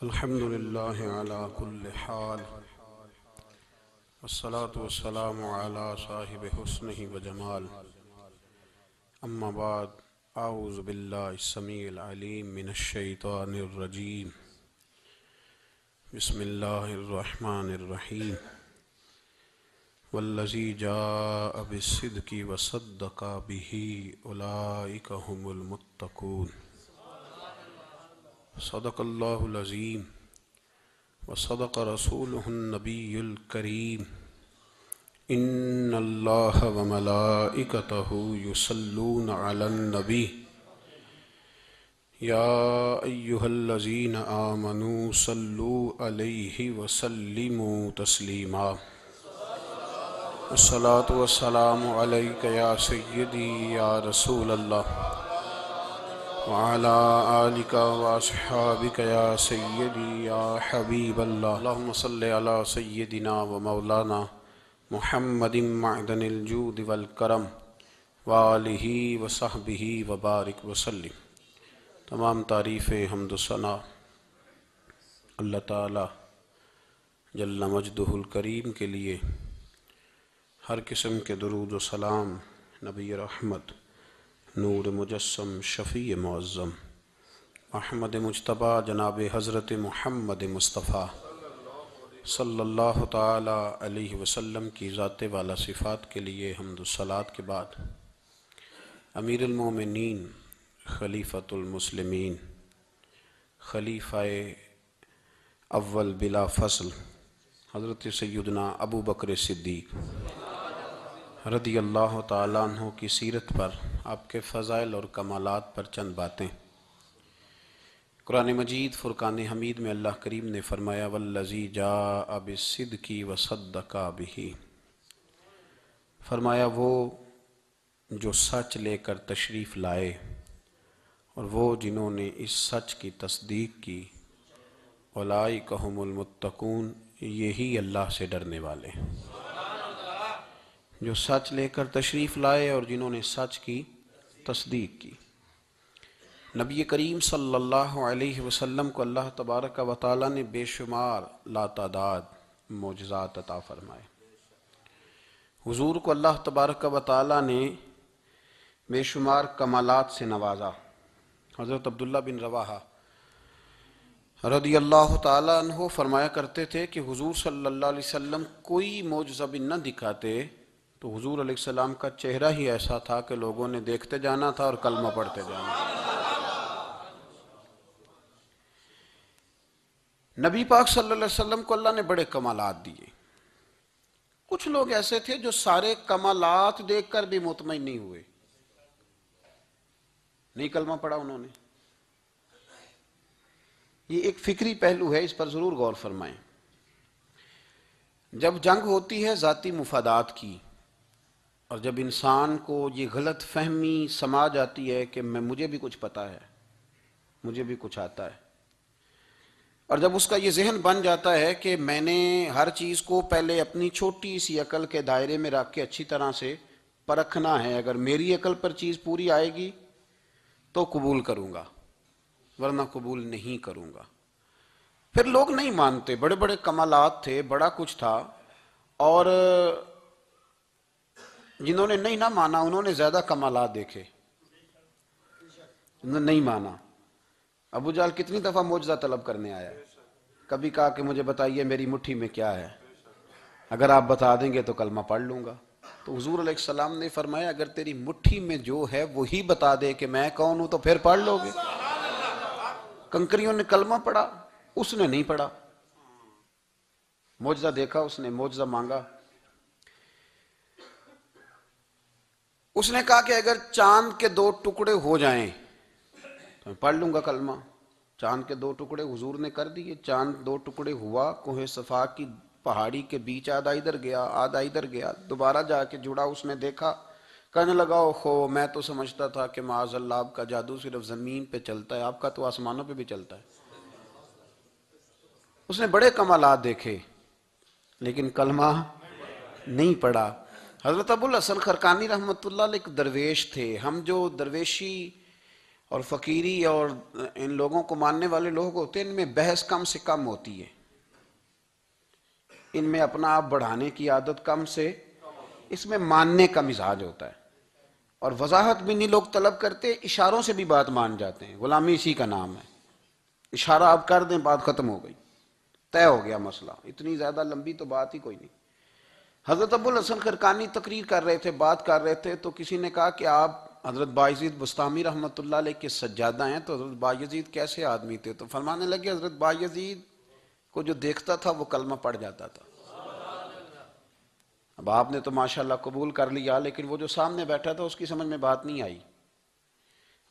الحمد للہ علی کل حال والصلاة والسلام علی صاحب حسنہ و جمال اما بعد اعوذ باللہ السمیع العلیم من الشیطان الرجیم بسم اللہ الرحمن الرحیم والذی جاء بالصدق وصدق بہ اولئک هم المتقون صدق اللہ العظیم وصدق رسولہ النبی الکریم ان اللہ وملائکتہ یصلون علی النبی یا ایہا الذین آمنوا صلوا علیہ وسلموا تسلیما الصلاة والسلام علیک یا سیدی یا رسول اللہ وعلى آلك وأصحابك يا سيدي يا حبيب الله اللهم صل على سيدنا ومولانا محمد معدن الجود والكرم وآلہ وصحبہ وبارک وسلم۔ تمام تعریف حمد و ثنا اللہ تعالی جل مجدہ الکریم کے لیے، ہر قسم کے درود و سلام نبی رحمت، نور مجسم، شفیع معظم، احمد مجتبی جناب حضرت محمد مصطفیٰ صلی اللہ تعالی علیہ وسلم کی ذات والا صفات کے لیے حمد و صلات کے بعد امیر المومنین، خلیفۃ المسلمین، خلیفہ اول بلا فصل حضرت سیدنا ابو بکر صدیق رضی اللہ تعالیٰ عنہ کی سیرت پر، آپ کے فضائل اور کمالات پر چند باتیں۔ قرآن مجید فرقان حمید میں اللہ کریم نے فرمایا والذی جاء بالصدق وصدق بہ، فرمایا وہ جو سچ لے کر تشریف لائے اور وہ جنہوں نے اس سچ کی تصدیق کی، اولئک ھم المتقون، یہی اللہ سے ڈرنے والے ہیں۔ جو سچ لے کر تشریف لائے اور جنہوں نے سچ کی تصدیق کی۔ نبی کریم صلی اللہ علیہ وسلم کو اللہ تبارک و تعالیٰ نے بے شمار لاتعداد معجزات عطا فرمائے۔ حضور کو اللہ تبارک و تعالیٰ نے بے شمار کمالات سے نوازا۔ حضرت عبداللہ بن رواحہ رضی اللہ تعالیٰ عنہ فرمایا کرتے تھے کہ حضور صلی اللہ علیہ وسلم کوئی معجزہ بھی نہ دکھاتے تو حضور علیہ السلام کا چہرہ ہی ایسا تھا کہ لوگوں نے دیکھتے جانا تھا اور کلمہ پڑھتے جانا تھا۔ نبی پاک صلی اللہ علیہ وسلم کو اللہ نے بڑے کمالات دیے۔ کچھ لوگ ایسے تھے جو سارے کمالات دیکھ کر بھی مطمئن نہیں ہوئے، نہیں کلمہ پڑھا انہوں نے۔ یہ ایک فکری پہلو ہے، اس پر ضرور غور فرمائیں۔ جب جنگ ہوتی ہے ذاتی مفادات کی، اور جب انسان کو یہ غلط فہمی سما جاتی ہے کہ مجھے بھی کچھ پتہ ہے، مجھے بھی کچھ آتا ہے، اور جب اس کا یہ ذہن بن جاتا ہے کہ میں نے ہر چیز کو پہلے اپنی چھوٹی سی عقل کے دائرے میں رکھ کے اچھی طرح سے پرکھنا ہے، اگر میری عقل پر چیز پوری آئے گی تو قبول کروں گا ورنہ قبول نہیں کروں گا۔ پھر لوگ نہیں مانتے، بڑے بڑے کمالات تھے، بڑا کچھ تھا، اور جنہوں نے نہیں نہ مانا انہوں نے زیادہ کمالات دیکھے، انہوں نے نہیں مانا۔ ابو جہل کتنی دفعہ معجزہ طلب کرنے آیا، کبھی کہا کہ مجھے بتائیے میری مٹھی میں کیا ہے، اگر آپ بتا دیں گے تو کلمہ پڑھ لوں گا۔ تو حضور علیہ السلام نے فرمایا اگر تیری مٹھی میں جو ہے وہی بتا دے کہ میں کون ہوں تو پھر پڑھ لو گے۔ کنکریوں نے کلمہ پڑھا، اس نے نہیں پڑھا۔ معجزہ دیکھا، اس نے معجزہ مانگا۔ اس نے کہا کہ اگر چاند کے 2 ٹکڑے ہو جائیں تو میں پڑھ لوں گا کلمہ۔ چاند کے 2 ٹکڑے حضور نے کر دیے، چاند 2 ٹکڑے ہوا، کوہ صفا کی پہاڑی کے بیچ آدھا ادھر گیا آدھا ادھر گیا، دوبارہ جا کے جڑا، اس نے دیکھا، کہنے لگا اوہو میں تو سمجھتا تھا کہ معاذ اللہ آپ کا جادو صرف زمین پہ چلتا ہے، آپ کا تو آسمانوں پہ بھی چلتا ہے۔ اس نے بڑے کمالات دیکھے لیکن کلمہ نہیں پڑھا۔ حضرت ابو الحسن خرقانی رحمۃ اللہ علیہ ایک درویش تھے۔ ہم جو درویشی اور فقیری اور ان لوگوں کو ماننے والے لوگ ہوتے ہیں، ان میں بحث کم سے کم ہوتی ہے، ان میں اپنا آپ بڑھانے کی عادت کم سے، اس میں ماننے کا مزاج ہوتا ہے، اور وضاحت بھی نہیں لوگ طلب کرتے، اشاروں سے بھی بات مان جاتے ہیں، غلامی اسی کا نام ہے، اشارہ آپ کر دیں بات ختم ہو گئی، طے ہو گیا مسئلہ، اتنی زیادہ لمبی تو بات ہی کوئی نہیں۔ حضرت ابو الحسن خرقانی تقریر کر رہے تھے، بات کر رہے تھے، تو کسی نے کہا کہ آپ حضرت بایزید بسطامی رحمۃ اللہ علیہ کے سجادہ ہیں، تو حضرت بایزید کیسے آدمی تھے؟ تو فرمانے لگے حضرت بایزید کو جو دیکھتا تھا وہ کلمہ پڑھ جاتا تھا۔ اب آپ نے تو ماشاءاللہ قبول کر لیا، لیکن وہ جو سامنے بیٹھا تھا اس کی سمجھ میں بات نہیں آئی،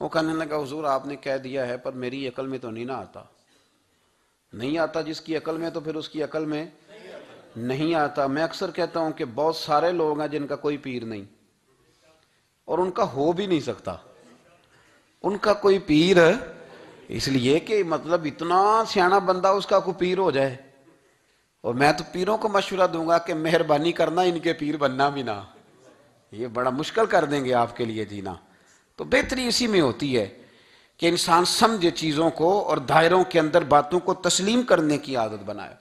وہ کہنے لگا حضور آپ نے کہہ دیا ہے پر میری عقل میں تو نہیں نہ آتا۔ نہیں آتا جس کی عقل میں، تو پھر اس کی عقل میں نہیں آتا۔ میں اکثر کہتا ہوں کہ بہت سارے لوگ ہیں جن کا کوئی پیر نہیں، اور ان کا ہو بھی نہیں سکتا، ان کا کوئی پیر، اس لیے کہ مطلب اتنا سیاںا بندہ اس کا کوئی پیر ہو جائے۔ اور میں تو پیروں کو مشورہ دوں گا کہ مہربانی کرنا ان کے پیر بننا بھی نہ، یہ بڑا مشکل کر دیں گے آپ کے لیے جینا۔ تو بہتری اسی میں ہوتی ہے کہ انسان سمجھے چیزوں کو اور دائروں کے اندر باتوں کو تسلیم کرنے کی عادت بنائے۔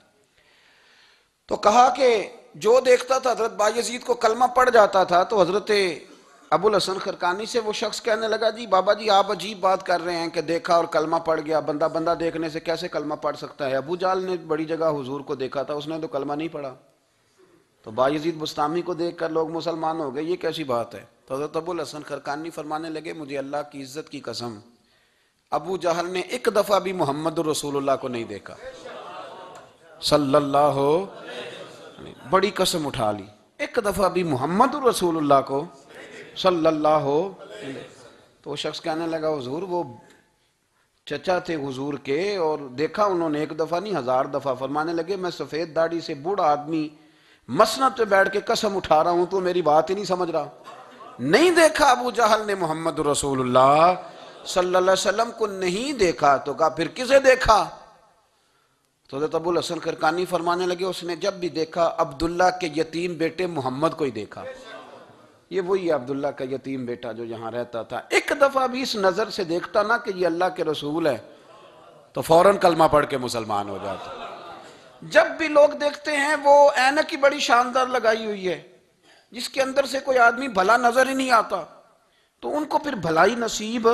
تو کہا کہ جو دیکھتا تھا حضرت بایزید کو کلمہ پڑھ جاتا تھا، تو حضرت ابو الحسن خرقانی سے وہ شخص کہنے لگا جی بابا جی آپ عجیب بات کر رہے ہیں کہ دیکھا اور کلمہ پڑھ گیا، بندہ دیکھنے سے کیسے کلمہ پڑھ سکتا ہے؟ ابو جہل نے بڑی جگہ حضور کو دیکھا تھا، اس نے تو کلمہ نہیں پڑھا، تو بایزید بسطامی کو دیکھ کر لوگ مسلمان ہو گئے، یہ کیسی بات ہے؟ تو حضرت ابو الحسن خرقانی فرمانے لگے مجھے اللہ کی عزت کی قسم، ابو جہل نے ایک دفعہ بھی محمد رسول اللہ کو نہیں دیکھا صلی اللہ ہو، بڑی قسم اٹھا لی، ایک دفعہ بھی محمد رسول اللہ کو صلی اللہ ہو۔ تو وہ شخص کہنے لگا حضور وہ چچا تھے حضور کے، اور دیکھا انہوں نے ایک دفعہ نہیں 1000 دفعہ۔ فرمانے لگے میں سفید داڑھی سے بوڑھا آدمی مسند پہ بیٹھ کے قسم اٹھا رہا ہوں، تو میری بات ہی نہیں سمجھ رہا، نہیں دیکھا ابو جہل نے محمد رسول اللہ صلی اللہ علیہ وسلم کو، نہیں دیکھا۔ تو کہا پھر کسے دیکھا؟ تو حضرت ابو الحسن خرقانی فرمانے لگے اس نے جب بھی دیکھا عبداللہ کے یتیم بیٹے محمد کو ہی دیکھا، یہ وہی عبداللہ کا یتیم بیٹا جو یہاں رہتا تھا، ایک دفعہ بھی اس نظر سے دیکھتا نا کہ یہ اللہ کے رسول ہے تو فوراً کلمہ پڑھ کے مسلمان ہو جاتا۔ جب بھی لوگ دیکھتے ہیں وہ اینک کی بڑی شاندار لگائی ہوئی ہے، جس کے اندر سے کوئی آدمی بھلا نظر ہی نہیں آتا، تو ان کو پھر بھلائی نصیب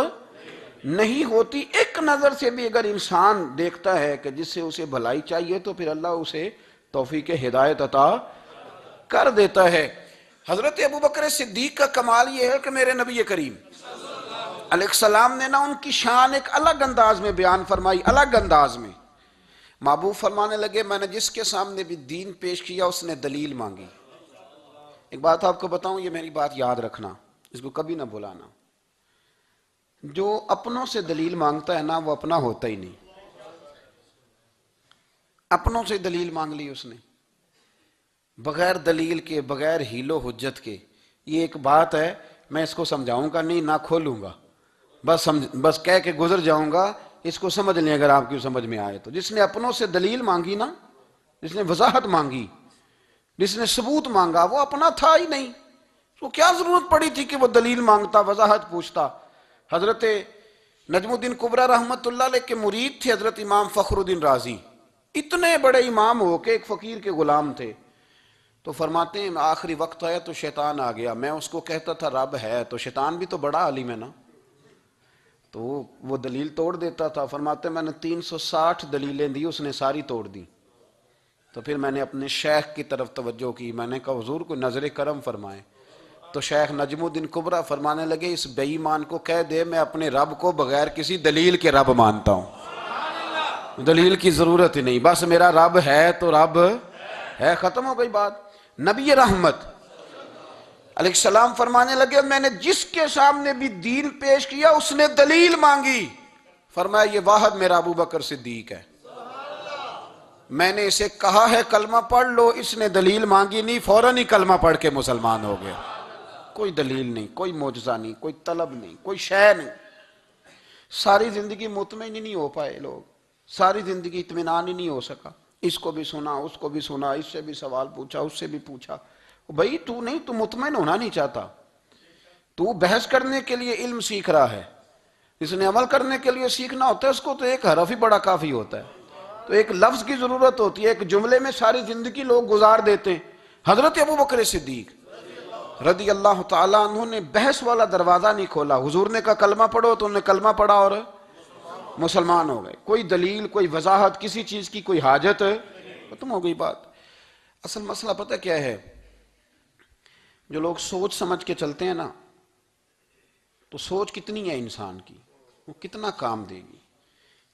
نہیں ہوتی۔ ایک نظر سے بھی اگر انسان دیکھتا ہے کہ جس سے اسے بھلائی چاہیے، تو پھر اللہ اسے توفیق ہدایت عطا کر دیتا ہے۔ حضرت ابو بکر صدیق کا کمال یہ ہے کہ میرے نبی کریم علیہ السلام نے نا ان کی شان ایک الگ انداز میں بیان فرمائی، الگ انداز میں۔ محبوب فرمانے لگے میں نے جس کے سامنے بھی دین پیش کیا اس نے دلیل مانگی۔ ایک بات آپ کو بتاؤں، یہ میری بات یاد رکھنا، اس کو کبھی نہ بھلانا، جو اپنوں سے دلیل مانگتا ہے نا وہ اپنا ہوتا ہی نہیں۔ اپنوں سے دلیل مانگ لی اس نے، بغیر دلیل کے، بغیر حیل و حجت کے۔ یہ ایک بات ہے، میں اس کو سمجھاؤں گا نہیں، نہ کھولوں گا، بس کہہ کے گزر جاؤں گا، اس کو سمجھ لیں اگر آپ کی سمجھ میں آئے تو۔ جس نے اپنوں سے دلیل مانگی نا، جس نے وضاحت مانگی، جس نے ثبوت مانگا، وہ اپنا تھا ہی نہیں، تو کیا ضرورت پڑی تھی کہ وہ دلیل مانگتا، وضاحت پوچھتا۔ حضرت نجم الدین کبریٰ رحمۃ اللہ علیہ کے مرید تھے حضرت امام فخر الدین رازی، اتنے بڑے امام ہو کے ایک فقیر کے غلام تھے۔ تو فرماتے ہیں آخری وقت آیا تو شیطان آ گیا، میں اس کو کہتا تھا رب ہے، تو شیطان بھی تو بڑا عالم ہے نا، تو وہ دلیل توڑ دیتا تھا۔ فرماتے ہیں میں نے 360 دلیلیں دی، اس نے ساری توڑ دی۔ تو پھر میں نے اپنے شیخ کی طرف توجہ کی، میں نے کہا حضور کو نظر کرم فرمائیں۔ تو شیخ نجم الدین کبریٰ فرمانے لگے اس بے ایمان کو کہہ دے میں اپنے رب کو بغیر کسی دلیل کے رب مانتا ہوں، دلیل کی ضرورت ہی نہیں، بس میرا رب ہے تو رب ہے، ختم ہو گئی بات۔ نبی رحمت علیہ السلام فرمانے لگے میں نے جس کے سامنے بھی دین پیش کیا اس نے دلیل مانگی، فرمایا یہ واحد میرا ابو بکر صدیق ہے، میں نے اسے کہا ہے کلمہ پڑھ لو، اس نے دلیل مانگی نہیں، فوراً ہی کلمہ پڑھ کے مسلمان ہو گیا۔ کوئی دلیل نہیں، کوئی معجزہ نہیں، کوئی طلب نہیں، کوئی شے نہیں۔ ساری زندگی مطمئن ہی نہیں ہو پائے لوگ، ساری زندگی اطمینان ہی نہیں ہو سکا، اس کو بھی سنا، اس کو بھی سنا، اس سے بھی سوال پوچھا، اس سے بھی پوچھا۔ بھئی تو نہیں، تو مطمئن ہونا نہیں چاہتا، تو بحث کرنے کے لیے علم سیکھ رہا ہے، اس نے عمل کرنے کے لیے سیکھنا ہوتا ہے، اس کو تو ایک حرف ہی بڑا کافی ہوتا ہے، تو ایک لفظ کی ضرورت ہوتی ہے، ایک جملے میں ساری زندگی لوگ گزار دیتے ہیں۔ حضرت ابوبکر صدیق رضی اللہ تعالیٰ عنہ نے بحث والا دروازہ نہیں کھولا، حضور نے کہا کلمہ پڑھو تو انہوں نے کلمہ پڑھا اور مسلمان ہو گئے، کوئی دلیل، کوئی وضاحت، کسی چیز کی کوئی حاجت، ختم ہو گئی بات۔ اصل مسئلہ پتہ کیا ہے، جو لوگ سوچ سمجھ کے چلتے ہیں نا، تو سوچ کتنی ہے انسان کی، وہ کتنا کام دے گی۔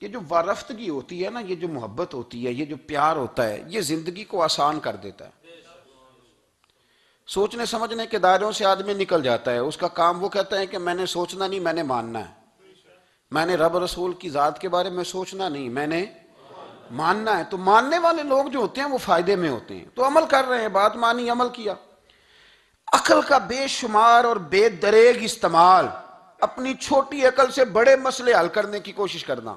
یہ جو وارفتگی ہوتی ہے نا، یہ جو محبت ہوتی ہے، یہ جو پیار ہوتا ہے، یہ زندگی کو آسان کر دیتا ہے۔ سوچنے سمجھنے کے دائروں سے آدمی نکل جاتا ہے، اس کا کام وہ کہتا ہے کہ میں نے سوچنا نہیں، میں نے ماننا ہے، میں نے رب رسول کی ذات کے بارے میں سوچنا نہیں، میں نے ماننا ہے۔ تو ماننے والے لوگ جو ہوتے ہیں وہ فائدے میں ہوتے ہیں، تو عمل کر رہے ہیں، بات مانی، عمل کیا۔ عقل کا بے شمار اور بے دریغ استعمال، اپنی چھوٹی عقل سے بڑے مسئلے حل کرنے کی کوشش کرنا،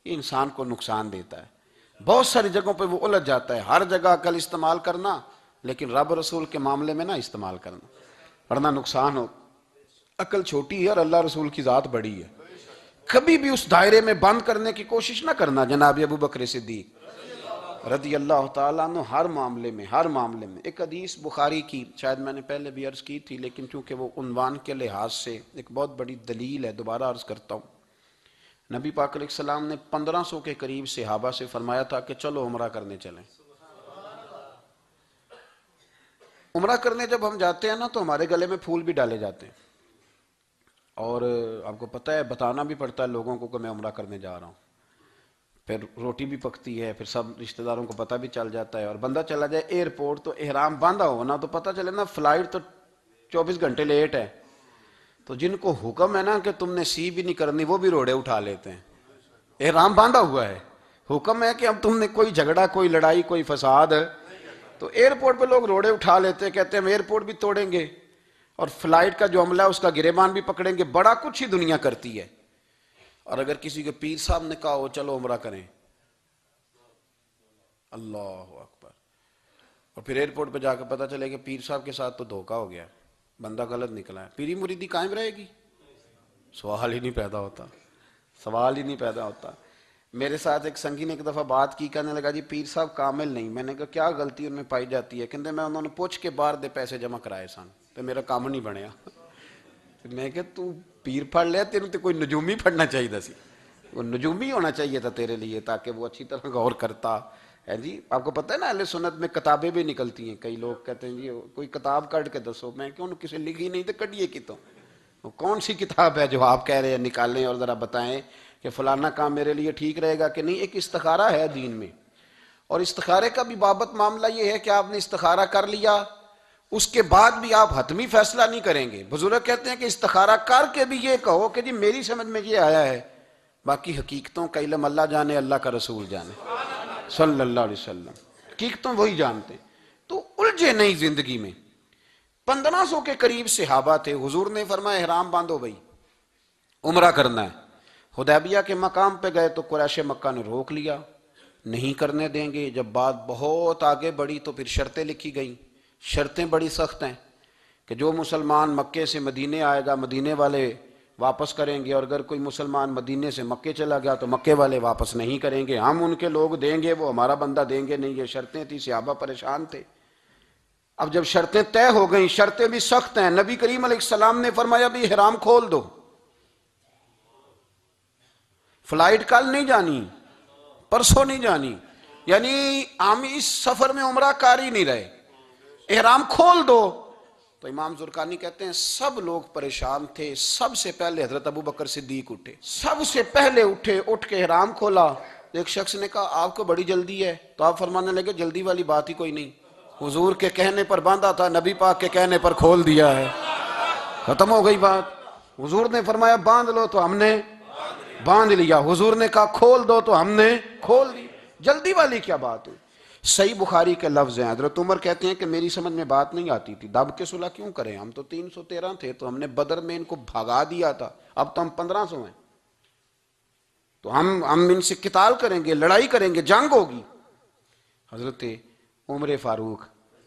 یہ انسان کو نقصان دیتا ہے۔ بہت ساری جگہوں پہ وہ الجھ جاتا ہے، ہر جگہ عقل استعمال کرنا لیکن رب رسول کے معاملے میں نہ استعمال کرنا، ورنہ نقصان ہو۔ عقل چھوٹی ہے اور اللہ رسول کی ذات بڑی ہے، کبھی بھی اس دائرے میں بند کرنے کی کوشش نہ کرنا۔ جناب ابوبکر صدیق رضی اللہ تعالیٰ عنہ ہر معاملے میں ایک حدیث بخاری کی، شاید میں نے پہلے بھی عرض کی تھی لیکن چونکہ وہ عنوان کے لحاظ سے ایک بہت بڑی دلیل ہے، دوبارہ عرض کرتا ہوں۔ نبی پاک علیہ السلام نے 1500 کے قریب صحابہ سے فرمایا تھا کہ چلو عمرہ کرنے چلیں۔ عمرہ کرنے جب ہم جاتے ہیں نا تو ہمارے گلے میں پھول بھی ڈالے جاتے ہیں، اور آپ کو پتہ ہے بتانا بھی پڑتا ہے لوگوں کو کہ میں عمرہ کرنے جا رہا ہوں، پھر روٹی بھی پکتی ہے، پھر سب رشتہ داروں کو پتہ بھی چل جاتا ہے، اور بندہ چلا جائے ایئرپورٹ تو احرام باندھا ہو نا تو پتہ چلے نا فلائٹ تو 24 گھنٹے لیٹ ہے، تو جن کو حکم ہے نا کہ تم نے سی بھی نہیں کرنی وہ بھی روڑے اٹھا لیتے ہیں، احرام باندھا ہوا ہے، حکم ہے کہ اب تم نے کوئی جھگڑا، کوئی لڑائی، کوئی فساد، تو ایئرپورٹ پہ لوگ روڑے اٹھا لیتے ہیں، کہتے ہیں ہم ایئرپورٹ بھی توڑیں گے اور فلائٹ کا جو عملہ ہے اس کا گریبان بھی پکڑیں گے، بڑا کچھ ہی دنیا کرتی ہے۔ اور اگر کسی کے پیر صاحب نے کہا ہو چلو عمرہ کریں، اللہ اکبر، اور پھر ایئرپورٹ پہ جا کے پتہ چلے کہ پیر صاحب کے ساتھ تو دھوکہ ہو گیا، بندہ غلط نکلا ہے، پیری مریدی قائم رہے گی؟ سوال ہی نہیں پیدا ہوتا۔ میرے ساتھ ایک سنگی نے ایک دفعہ بات کی، کہنے لگا جی پیر صاحب کامل نہیں، میں نے کہا کیا غلطی ان میں پائی جاتی ہے؟ کہتے میں انہوں نے پوچھ کے باہر دے پیسے جمع کرائے سن تو میرا کام نہیں بنیا۔ میں کہ تو پیر پڑھ لیا، تیرے تو کوئی نجومی پڑھنا چاہیے تھا، وہ نجومی ہونا چاہیے تھا تیرے لیے تاکہ وہ اچھی طرح غور کرتا ہے۔ جی آپ کو پتہ ہے نا اہل سنت میں کتابیں بھی نکلتی ہیں، کئی لوگ کہتے ہیں جی کوئی کتاب کٹ کے دسو، میں کہ انہوں کسی لکھی نہیں تو کٹیے کی تو وہ کون سی کتاب ہے جو آپ کہہ رہے ہیں نکالیں اور ذرا بتائیں کہ فلانا کام میرے لیے ٹھیک رہے گا کہ نہیں۔ ایک استخارہ ہے دین میں، اور استخارے کا بھی بابت معاملہ یہ ہے کہ آپ نے استخارہ کر لیا، اس کے بعد بھی آپ حتمی فیصلہ نہیں کریں گے۔ بزرگ کہتے ہیں کہ استخارہ کر کے بھی یہ کہو کہ جی میری سمجھ میں یہ آیا ہے، باقی حقیقتوں کا علم اللہ جانے، اللہ کا رسول جانے صلی اللہ علیہ وسلم، حقیقتوں وہی جانتے ہیں۔ تو الجھے نہیں زندگی میں۔ 1500 کے قریب صحابہ تھے، حضور نے فرمایا احرام باندھو بھائی، عمرہ کرنا ہے۔ حدیبیہ کے مقام پہ گئے تو قریش مکہ نے روک لیا، نہیں کرنے دیں گے۔ جب بات بہت آگے بڑھی تو پھر شرطیں لکھی گئیں، شرطیں بڑی سخت ہیں کہ جو مسلمان مکے سے مدینے آئے گا مدینے والے واپس کریں گے، اور اگر کوئی مسلمان مدینے سے مکے چلا گیا تو مکے والے واپس نہیں کریں گے، ہم ان کے لوگ دیں گے، وہ ہمارا بندہ دیں گے نہیں۔ یہ شرطیں تھی، صحابہ پریشان تھے۔ اب جب شرطیں طے ہو گئیں، شرطیں بھی سخت ہیں، نبی کریم علیہ السلام نے فرمایا بھی احرام کھول دو، فلائٹ کل نہیں جانی، پرسوں نہیں جانی، یعنی ہم اس سفر میں عمرہ کار ہی نہیں رہے، احرام کھول دو۔ تو امام زرقانی کہتے ہیں سب لوگ پریشان تھے، سب سے پہلے حضرت ابوبکر صدیق اٹھے، سب سے پہلے اٹھے، اٹھ کے احرام کھولا۔ ایک شخص نے کہا آپ کو بڑی جلدی ہے، تو آپ فرمانے لگے جلدی والی بات ہی کوئی نہیں، حضور کے کہنے پر باندھا تھا، نبی پاک کے کہنے پر کھول دیا ہے، ختم ہو گئی بات۔ حضور نے فرمایا باندھ لو تو ہم نے باندھ لیا، حضور نے کہا کھول دو تو ہم نے کھول دی، جلدی والی کیا بات ہوئی؟ صحیح بخاری کے لفظ ہیں، حضرت عمر کہتے ہیں کہ میری سمجھ میں بات نہیں آتی تھی، دب کے صلح کیوں کریں، ہم تو 313 تھے، تو ہم نے بدر میں ان کو بھگا دیا تھا، اب تو ہم 1500 ہیں، تو ہم ان سے قتال کریں گے، لڑائی کریں گے، جنگ ہوگی۔ حضرت عمر فاروق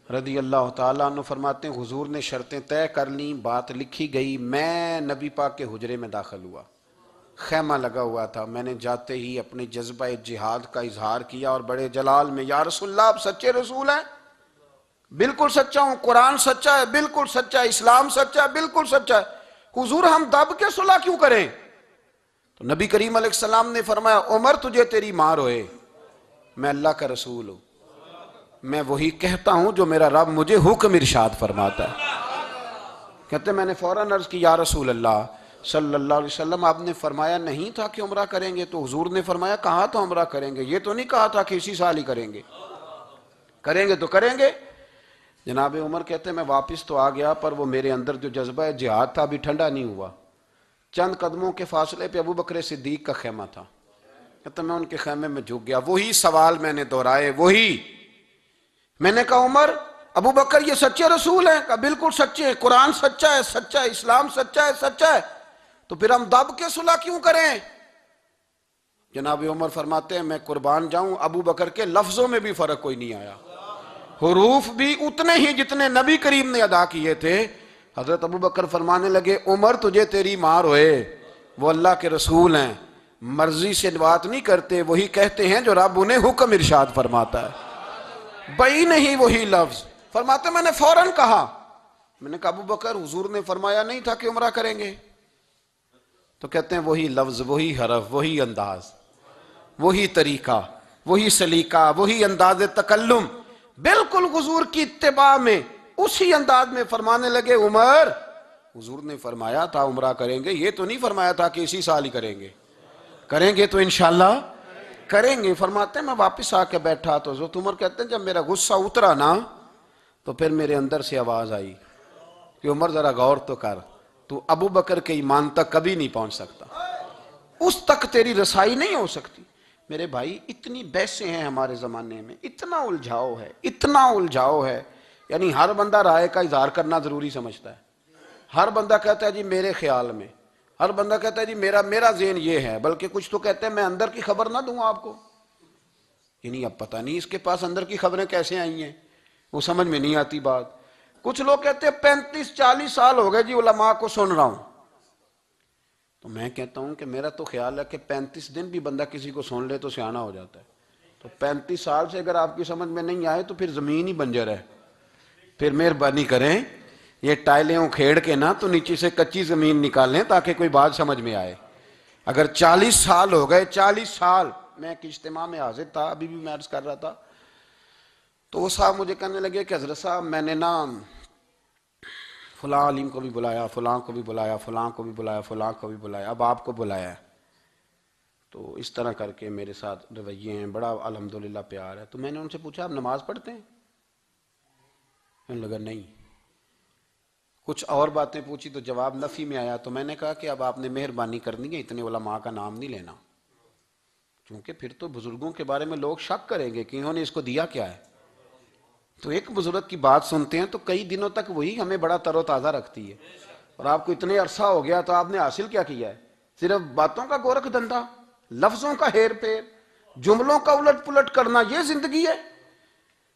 رضی اللہ تعالیٰ عنہ فرماتے ہیں حضور نے شرطیں طے کر لیں، بات لکھی گئی، میں نبی پاک کے حجرے میں داخل ہوا، خیمہ لگا ہوا تھا، میں نے جاتے ہی اپنے جذبہ جہاد کا اظہار کیا اور بڑے جلال میں، یا رسول اللہ آپ سچے رسول ہیں؟ بالکل سچا ہوں، قرآن سچا ہے، بالکل سچا ہے، اسلام سچا ہے، بالکل سچا ہے، حضور ہم دب کے صلح کیوں کریں؟ تو نبی کریم علیہ السلام نے فرمایا عمر تجھے تیری ماں روئے، میں اللہ کا رسول ہوں، میں وہی کہتا ہوں جو میرا رب مجھے حکم ارشاد فرماتا ہے۔ کہتے میں نے فوراً عرض کی یا رسول اللہ صلی اللہ علیہ وسلم آپ نے فرمایا نہیں تھا کہ عمرہ کریں گے؟ تو حضور نے فرمایا کہا تو عمرہ کریں گے، یہ تو نہیں کہا تھا کہ اسی سال ہی کریں گے، کریں گے تو کریں گے۔ جناب عمر کہتے میں واپس تو آ گیا پر وہ میرے اندر جو جذبہ جہاد تھا ابھی ٹھنڈا نہیں ہوا۔ چند قدموں کے فاصلے پہ ابو بکر صدیق کا خیمہ تھا، کہتے میں ان کے خیمے میں جھک گیا، وہی سوال میں نے دہرائے، وہی میں نے کہا عمر ابو بکر یہ سچے رسول ہیں؟ کہا بالکل سچے ہیں، قرآن سچا ہے، سچا ہے، اسلام سچا ہے، سچا ہے، تو پھر ہم دب کے صلح کیوں کریں؟ جناب عمر فرماتے ہیں میں قربان جاؤں ابو بکر کے لفظوں میں بھی فرق کوئی نہیں آیا، حروف بھی اتنے ہی جتنے نبی کریم نے ادا کیے تھے۔ حضرت ابو بکر فرمانے لگے عمر تجھے تیری ماں روئے، وہ اللہ کے رسول ہیں، مرضی سے بات نہیں کرتے، وہی کہتے ہیں جو رب انہیں حکم ارشاد فرماتا ہے، بئی نہیں وہی لفظ۔ فرماتے میں نے فوراً کہا، میں نے کہا ابو بکر حضور نے فرمایا نہیں تھا کہ عمرہ کریں گے؟ تو کہتے ہیں وہی لفظ، وہی حرف، وہی انداز، وہی طریقہ، وہی سلیقہ، وہی انداز تکلم، بالکل حضور کی اتباع میں اسی انداز میں فرمانے لگے عمر حضور نے فرمایا تھا عمرہ کریں گے، یہ تو نہیں فرمایا تھا کہ اسی سال ہی کریں گے، کریں گے تو انشاءاللہ کریں گے۔ فرماتے ہیں میں واپس آ کے بیٹھا تو حضرت عمر کہتے ہیں جب میرا غصہ اترا نا تو پھر میرے اندر سے آواز آئی کہ عمر ذرا غور تو کر، تو ابو بکر کے ایمان تک کبھی نہیں پہنچ سکتا، اس تک تیری رسائی نہیں ہو سکتی۔ میرے بھائی اتنی بحثیں ہیں ہمارے زمانے میں، اتنا الجھاؤ ہے، اتنا الجھاؤ ہے، یعنی ہر بندہ رائے کا اظہار کرنا ضروری سمجھتا ہے، ہر بندہ کہتا ہے جی میرے خیال میں، ہر بندہ کہتا ہے جی میرا ذہن یہ ہے، بلکہ کچھ تو کہتے ہیں میں اندر کی خبر نہ دوں آپ کو، یعنی اب پتہ نہیں اس کے پاس اندر کی خبریں کیسے آئی ہیں، وہ سمجھ میں نہیں آتی بات۔ کچھ لوگ کہتے ہیں 35-40 سال ہو گئے جی علماء کو سن رہا ہوں، تو میں کہتا ہوں کہ میرا تو خیال ہے کہ 35 دن بھی بندہ کسی کو سن لے تو سیاںا ہو جاتا ہے، تو 35 سال سے اگر آپ کی سمجھ میں نہیں آئے تو پھر زمین ہی بنجر ہے، پھر مہربانی کریں یہ ٹائلیں کھیڑ کے نا تو نیچے سے کچی زمین نکالیں تاکہ کوئی بات سمجھ میں آئے۔ اگر 40 سال ہو گئے، 40 سال، میں ایک اجتماع میں حاضر تھا، ابھی بھی میں عرض کر رہا تھا، تو وہ صاحب مجھے کہنے لگے کہ حضرت صاحب میں نے نا فلاں عالم کو بھی بلایا، فلاں کو بھی بلایا، فلاں کو بھی بلایا، فلاں کو بھی بلایا، اب آپ کو بلایا ہے، تو اس طرح کر کے میرے ساتھ رویے ہیں، بڑا الحمدللہ پیار ہے۔ تو میں نے ان سے پوچھا آپ نماز پڑھتے ہیں؟ انہوں نے لگا نہیں، کچھ اور باتیں پوچھی تو جواب نفی میں آیا، تو میں نے کہا کہ اب آپ نے مہربانی کرنی ہے اتنے علماء کا نام نہیں لینا، کیونکہ پھر تو بزرگوں کے بارے میں لوگ شک کریں گے کہ انہوں نے اس کو دیا کیا ہے۔ تو ایک بزرگ کی بات سنتے ہیں تو کئی دنوں تک وہی ہمیں بڑا تر و تازہ رکھتی ہے، اور آپ کو اتنے عرصہ ہو گیا تو آپ نے حاصل کیا کیا ہے؟ صرف باتوں کا گورکھ دھندا، لفظوں کا ہیر پھیر، جملوں کا الٹ پلٹ کرنا، یہ زندگی ہے؟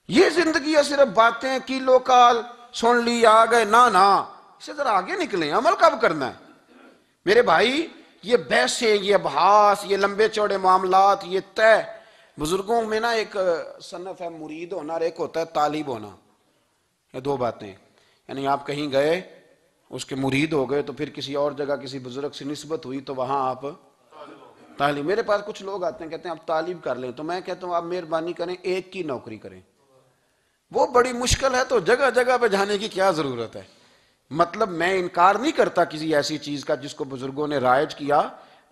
یہ زندگی ہے صرف باتیں کیلو کال سن لی آ گئے؟ نہ، اسے ذرا آگے نکلیں، عمل کب کرنا ہے؟ میرے بھائی یہ بحثیں، یہ ابحاث، یہ لمبے چوڑے معاملات، یہ طے، بزرگوں میں نا ایک صنف ہے مرید ہونا اور ایک ہوتا ہے طالب ہونا، یہ دو باتیں، یعنی آپ کہیں گئے اس کے مرید ہو گئے تو پھر کسی اور جگہ کسی بزرگ سے نسبت ہوئی تو وہاں آپ طالب۔ میرے پاس کچھ لوگ آتے ہیں کہتے ہیں آپ طالب کر لیں، تو میں کہتا ہوں آپ مہربانی کریں ایک کی نوکری کریں، وہ بڑی مشکل ہے تو جگہ جگہ پہ جانے کی کیا ضرورت ہے؟ مطلب میں انکار نہیں کرتا کسی ایسی چیز کا جس کو بزرگوں نے رائج کیا،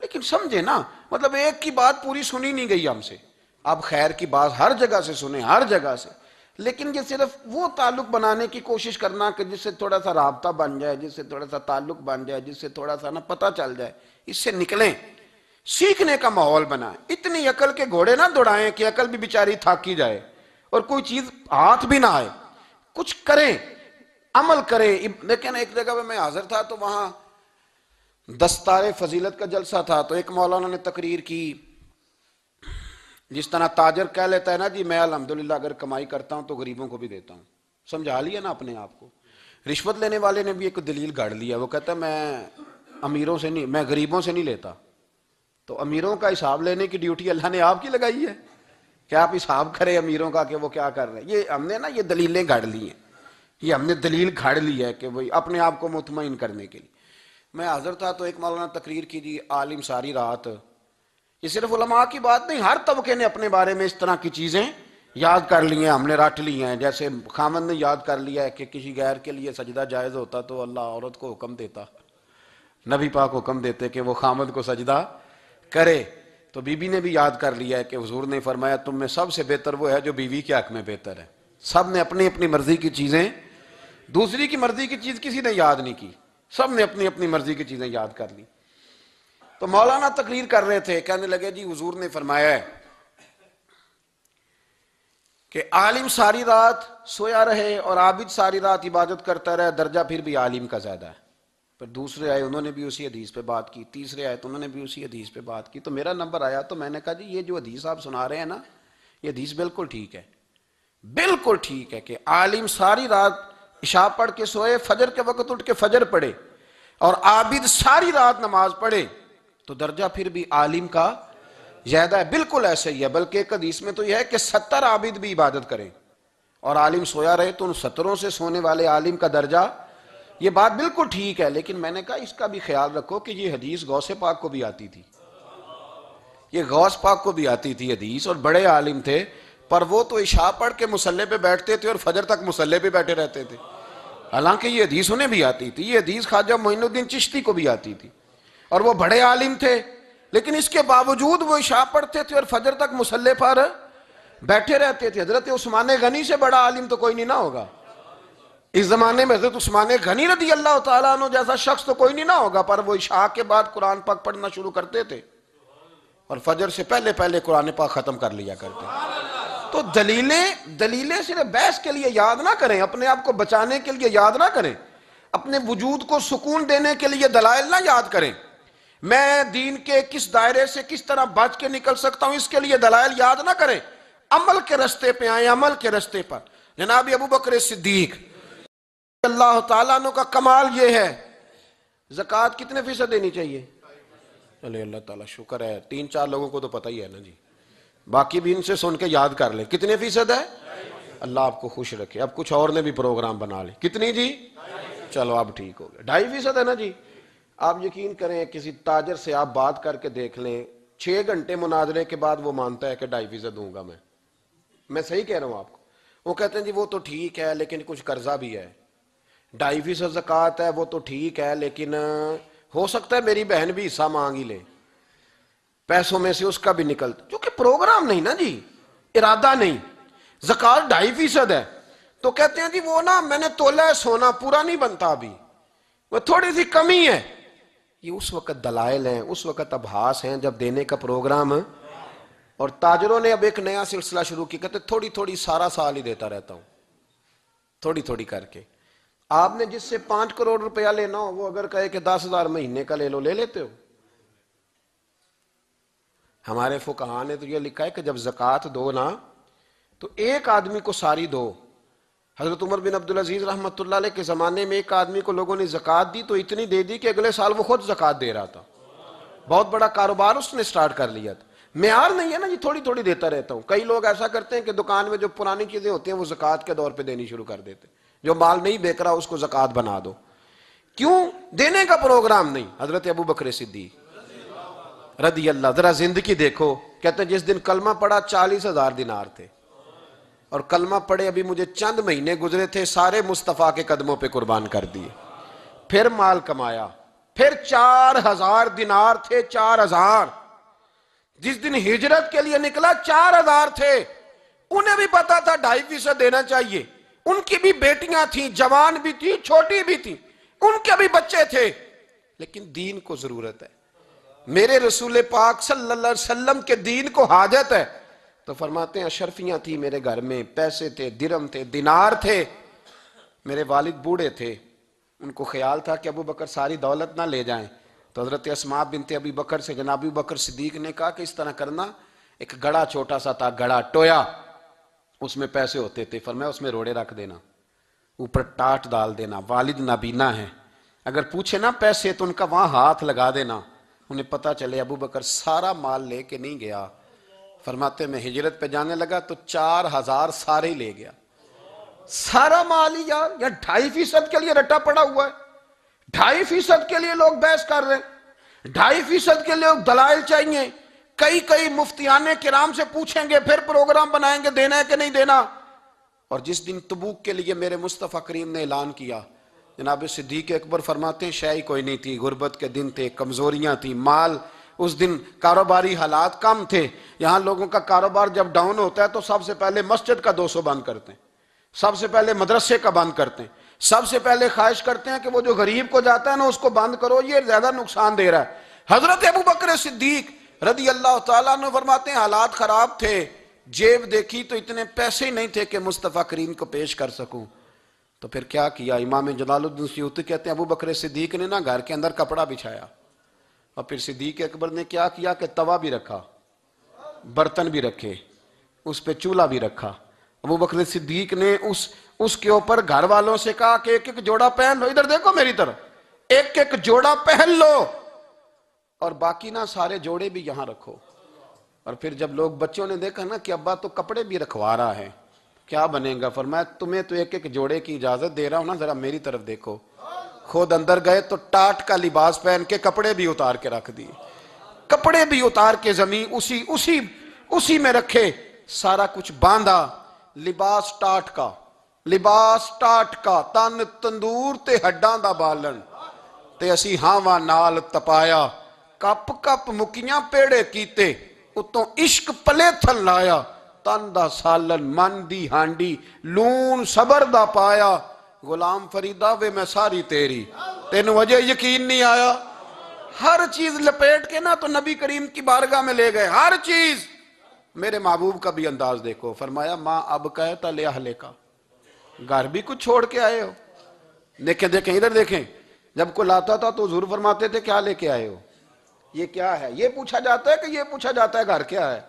لیکن سمجھے نا، مطلب ایک کی بات پوری سنی نہیں گئی ہم سے، آپ خیر کی بات ہر جگہ سے سنیں، ہر جگہ سے، لیکن یہ صرف وہ تعلق بنانے کی کوشش کرنا کہ جس سے تھوڑا سا رابطہ بن جائے، جس سے تھوڑا سا تعلق بن جائے، جس سے تھوڑا سا نا پتہ چل جائے، اس سے نکلیں، سیکھنے کا ماحول بنائیں، اتنی عقل کے گھوڑے نہ دوڑائیں کہ عقل بھی بیچاری تھاکی جائے اور کوئی چیز ہاتھ بھی نہ آئے، کچھ کریں، عمل کریں۔ لیکن ایک جگہ پہ میں حاضر تھا تو وہاں دستار فضیلت کا جلسہ تھا، تو ایک مولانا نے تقریر کی، جس طرح تاجر کہہ لیتا ہے نا جی میں الحمدللہ اگر کمائی کرتا ہوں تو غریبوں کو بھی دیتا ہوں، سمجھا لیا نا اپنے آپ کو۔ رشوت لینے والے نے بھی ایک دلیل گاڑ لیا، وہ کہتا ہے میں امیروں سے نہیں، میں غریبوں سے نہیں لیتا، تو امیروں کا حساب لینے کی ڈیوٹی اللہ نے آپ کی لگائی ہے کہ آپ حساب کریں امیروں کا کہ وہ کیا کر رہے ہیں. یہ ہم نے نا یہ دلیلیں گھڑ لی ہیں, یہ ہم نے دلیل گھڑ لی ہے کہ وہی اپنے آپ کو مطمئن کرنے کے لیے. میں حاضر تھا تو ایک مولانا تقریر کی جی, عالم ساری رات. یہ صرف علماء کی بات نہیں, ہر طبقے نے اپنے بارے میں اس طرح کی چیزیں یاد کر لی ہیں, ہم نے رٹ لی ہیں. جیسے خامند نے یاد کر لیا ہے کہ کسی غیر کے لیے سجدہ جائز ہوتا تو اللہ عورت کو حکم دیتا, نبی پاک حکم دیتے کہ وہ خامند کو سجدہ کرے. تو بی بی نے بھی یاد کر لیا ہے کہ حضور نے فرمایا تم میں سب سے بہتر وہ ہے جو بیوی کے حق میں بہتر ہے. سب نے اپنی اپنی مرضی کی چیزیں, دوسری کی مرضی کی چیز کسی نے یاد نہیں کی, سب نے اپنی اپنی مرضی کی چیزیں یاد کر لی. تو مولانا تقریر کر رہے تھے, کہنے لگے جی حضور نے فرمایا ہے کہ عالم ساری رات سویا رہے اور عابد ساری رات عبادت کرتا رہے, درجہ پھر بھی عالم کا زیادہ ہے. پھر دوسرے آئے, انہوں نے بھی اسی حدیث پہ بات کی. تیسرے آئے تو انہوں نے بھی اسی حدیث پہ بات کی. تو میرا نمبر آیا تو میں نے کہا جی یہ جو حدیث آپ سنا رہے ہیں نا, یہ حدیث بالکل ٹھیک ہے, بالکل ٹھیک ہے کہ عالم ساری رات عشاء پڑھ کے سوئے, فجر کے وقت اٹھ کے فجر پڑھے, اور عابد ساری رات نماز پڑھے, تو درجہ پھر بھی عالم کا زیادہ ہے. بالکل ایسے ہی ہے, بلکہ ایک حدیث میں تو یہ ہے کہ 70 عابد بھی عبادت کریں اور عالم سویا رہے, تو ان 70 سے سونے والے عالم کا درجہ. یہ بات بالکل ٹھیک ہے, لیکن میں نے کہا اس کا بھی خیال رکھو کہ یہ حدیث غوث پاک کو بھی آتی تھی, یہ غوث پاک کو بھی آتی تھی حدیث, اور بڑے عالم تھے, پر وہ تو عشاء پڑھ کے مصلی پہ بیٹھتے تھے اور فجر تک مصلی پہ بیٹھے رہتے تھے. حالانکہ یہ حدیث انہیں بھی آتی تھی, یہ حدیث خواجہ معین الدین چشتی کو بھی آتی تھی, اور وہ بڑے عالم تھے, لیکن اس کے باوجود وہ عشاء پڑھتے تھے اور فجر تک مصلی پر بیٹھے رہتے تھے. حضرت عثمان غنی سے بڑا عالم تو کوئی نہیں نہ ہوگا اس زمانے میں. حضرت عثمان غنی رضی اللہ تعالیٰ عنہ جیسا شخص تو کوئی نہیں نہ ہوگا, پر وہ عشاء کے بعد قرآن پاک پڑھنا شروع کرتے تھے اور فجر سے پہلے پہلے قرآن پاک ختم کر لیا کرتے. تو دلیلیں صرف بحث کے لیے یاد نہ کریں, اپنے آپ کو بچانے کے لیے یاد نہ کریں, اپنے وجود کو سکون دینے کے لیے دلائل نہ یاد کریں. میں دین کے کس دائرے سے کس طرح بچ کے نکل سکتا ہوں اس کے لیے دلائل یاد نہ کریں, عمل کے رستے پہ آئیں, عمل کے رستے پر. جناب ابو بکر صدیق اللہ تعالیٰ عنہ کا کمال یہ ہے, زکوٰۃ کتنے فیصد دینی چاہیے؟ چلے اللہ تعالیٰ شکر ہے, 3-4 لوگوں کو تو پتہ ہی ہے نا جی, باقی بھی ان سے سن کے یاد کر لیں. کتنے فیصد ہے؟ اللہ آپ کو خوش رکھے. اب کچھ اور نے بھی پروگرام بنا لے. کتنی جی؟ چلو اب ٹھیک ہو گیا, 2.5% ہے نا جی. آپ یقین کریں کسی تاجر سے آپ بات کر کے دیکھ لیں, 6 گھنٹے مناظرے کے بعد وہ مانتا ہے کہ 2.5% دوں گا. میں صحیح کہہ رہا ہوں آپ کو. وہ کہتے ہیں جی وہ تو ٹھیک ہے لیکن کچھ قرضہ بھی ہے, 2.5% زکوٰۃ ہے وہ تو ٹھیک ہے لیکن ہو سکتا ہے میری بہن بھی حصہ مانگ ہی لے, پیسوں میں سے اس کا بھی نکلتا, کیونکہ پروگرام نہیں نا جی, ارادہ نہیں. زکوٰۃ 2.5% ہے تو کہتے ہیں جی وہ نا میں نے تولا ہے سونا, پورا نہیں بنتا ابھی, وہ تھوڑی سی کمی ہے. یہ اس وقت دلائل ہیں, اس وقت ابحاث ہیں جب دینے کا پروگرام. اور تاجروں نے اب ایک نیا سلسلہ شروع کی, کہتے تھوڑی تھوڑی سارا سال ہی دیتا رہتا ہوں, تھوڑی تھوڑی کر کے. آپ نے جس سے 5 کروڑ روپیہ لینا ہو وہ اگر کہے کہ 10,000 مہینے کا لے لو, لے لیتے ہو؟ ہمارے فقہاء نے تو یہ لکھا ہے کہ جب زکوٰۃ دو نا تو ایک آدمی کو ساری دو. حضرت عمر بن عبدالعزیز رحمۃ اللہ علیہ کے زمانے میں ایک آدمی کو لوگوں نے زکوٰۃ دی تو اتنی دے دی کہ اگلے سال وہ خود زکوٰۃ دے رہا تھا, بہت بڑا کاروبار اس نے سٹارٹ کر لیا تھا. معیار نہیں ہے نا جی تھوڑی تھوڑی دیتا رہتا ہوں. کئی لوگ ایسا کرتے ہیں کہ دکان میں جو پرانی چیزیں ہوتی ہیں وہ زکوٰۃ کے دور پہ دینی شروع کر دیتے, جو مال نہیں بیک رہا اس کو زکوٰۃ بنا دو. کیوں؟ دینے کا پروگرام نہیں. حضرت ابو بکر صدیق رضی اللہ, ذرا زندگی دیکھو, کہتے ہیں جس دن کلمہ پڑھا 40,000 دینار تھے, اور کلمہ پڑھے ابھی مجھے چند مہینے گزرے تھے, سارے مصطفیٰ کے قدموں پہ قربان کر دیے. پھر مال کمایا, پھر 4,000 دینار تھے, 4,000. جس دن ہجرت کے لیے نکلا 4,000 تھے. انہیں بھی پتا تھا 2.5% دینا چاہیے, ان کی بھی بیٹیاں تھیں, جوان بھی تھیں, چھوٹی بھی تھیں, ان کے بھی بچے تھے, لیکن دین کو ضرورت ہے. میرے رسول پاک صلی اللہ علیہ وسلم کے دین کو حاجت ہے. تو فرماتے ہیں اشرفیاں تھیں میرے گھر میں, پیسے تھے, درہم تھے, دینار تھے. میرے والد بوڑھے تھے, ان کو خیال تھا کہ ابو بکر ساری دولت نہ لے جائیں. تو حضرت اسماء بنت ابی بکر سے جناب ابو بکر صدیق نے کہا کہ اس طرح کرنا, ایک گڑا چھوٹا سا تھا, گڑا ٹویا, اس میں پیسے ہوتے تھے. فرمایا اس میں روڑے رکھ دینا, اوپر ٹاٹ ڈال دینا, والد نابینا ہے, اگر پوچھے نا پیسے تو ان کا وہاں ہاتھ لگا دینا, انہیں پتہ چلے ابو بکر سارا مال لے کے نہیں گیا، فرماتے میں ہجرت پہ جانے لگا تو 4000 سارے ہی لے گیا، سارا مال ہی یار 2.5% کے لیے رٹا پڑا ہوا ہے، 2.5% کے لیے لوگ بحث کر رہے ہیں، 2.5% کے لیے دلائل چاہیے، کئی مفتیان کرام سے پوچھیں گے، پھر پروگرام بنائیں گے دینا ہے کہ نہیں دینا۔ اور جس دن تبوک کے لیے میرے مصطفیٰ کریم نے اعلان کیا، جناب صدیق اکبر فرماتے ہیں شے کوئی نہیں تھی، غربت کے دن تھے، کمزوریاں تھیں، مال اس دن کاروباری حالات کم تھے، یہاں لوگوں کا کاروبار جب ڈاؤن ہوتا ہے تو سب سے پہلے مسجد کا 200 بند کرتے ہیں، سب سے پہلے مدرسے کا بند کرتے ہیں، سب سے پہلے خواہش کرتے ہیں کہ وہ جو غریب کو جاتا ہے نا اس کو بند کرو، یہ زیادہ نقصان دے رہا ہے۔ حضرت ابو بکر صدیق رضی اللہ تعالیٰ عنہ فرماتے ہیں حالات خراب تھے، جیب دیکھی تو اتنے پیسے ہی نہیں تھے کہ مصطفیٰ کریم کو پیش کر سکوں، تو پھر کیا کیا؟ امام جلال الدین سیوطی کہتے ہیں ابو بکر صدیق نے نا گھر کے اندر کپڑا بچھایا، اور پھر صدیق اکبر نے کیا کیا کہ توا بھی رکھا، برتن بھی رکھے، اس پہ چولہا بھی رکھا۔ ابو بکر صدیق نے اس کے اوپر گھر والوں سے کہا کہ ایک ایک جوڑا پہن لو، ادھر دیکھو میری طرف، ایک ایک جوڑا پہن لو، اور باقی نا سارے جوڑے بھی یہاں رکھو۔ اور پھر جب لوگ بچوں نے دیکھا نا کہ ابا تو کپڑے بھی رکھوا رہا ہے، کیا بنے گا؟ فرمایا تمہیں تو ایک ایک جوڑے کی اجازت دے رہا ہوں نا، ذرا میری طرف دیکھو۔ خود اندر گئے تو ٹاٹ کا لباس پہن کے کپڑے بھی اتار کے رکھ دیے، کپڑے بھی اتار کے زمین اسی میں رکھے، سارا کچھ باندھا، لباس ٹاٹ کا تن تندور تے ہڈاں دا بالن تے اسی ہاواں نال تپایا، کپ کپ مکیاں پیڑے کیتے، اتوں عشق پلے تھل لایا، تن دا سالن من دی ہانڈی لون صبر دا پایا، غلام فریدہ وے میں ساری تیری، تینوں وجہ یقین نہیں آیا؟ ہر چیز لپیٹ کے نا تو نبی کریم کی بارگاہ میں لے گئے، ہر چیز۔ میرے محبوب کا بھی انداز دیکھو، فرمایا ماں اب کہتا لے اہلے کا، گھر بھی کچھ چھوڑ کے آئے ہو؟ دیکھیں ادھر دیکھیں، جب کوئی لاتا تھا تو حضور فرماتے تھے کیا لے کے آئے ہو؟ یہ کیا ہے؟ یہ پوچھا جاتا ہے کہ یہ پوچھا جاتا ہے گھر کیا ہے؟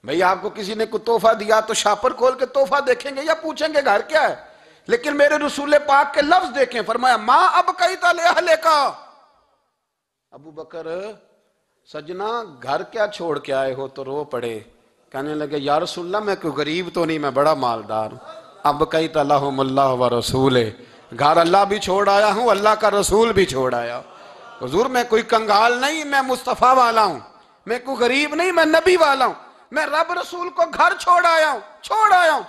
بھئی آپ کو کسی نے کوئی تحفہ دیا تو شاپر کھول کے تحفہ دیکھیں گے یا پوچھیں گے گھر کیا ہے؟ لیکن میرے رسول پاک کے لفظ دیکھیں، فرمایا ماں اب کہتا لے اہلے کا۔ ابو بکر سجنا گھر کیا چھوڑ کے آئے ہو؟ تو رو پڑے، کہنے لگے یا رسول اللہ میں کوئی غریب تو نہیں، میں بڑا مالدار ہوں۔ اب کہتا لہم اللہ و رسول، گھر اللہ بھی چھوڑ آیا ہوں، اللہ کا رسول بھی چھوڑ آیا۔ حضور میں کوئی کنگال نہیں، میں مصطفیٰ والا ہوں، میں کوئی غریب نہیں، میں نبی والا ہوں، میں رب رسول کو گھر چھوڑ آیا ہوں۔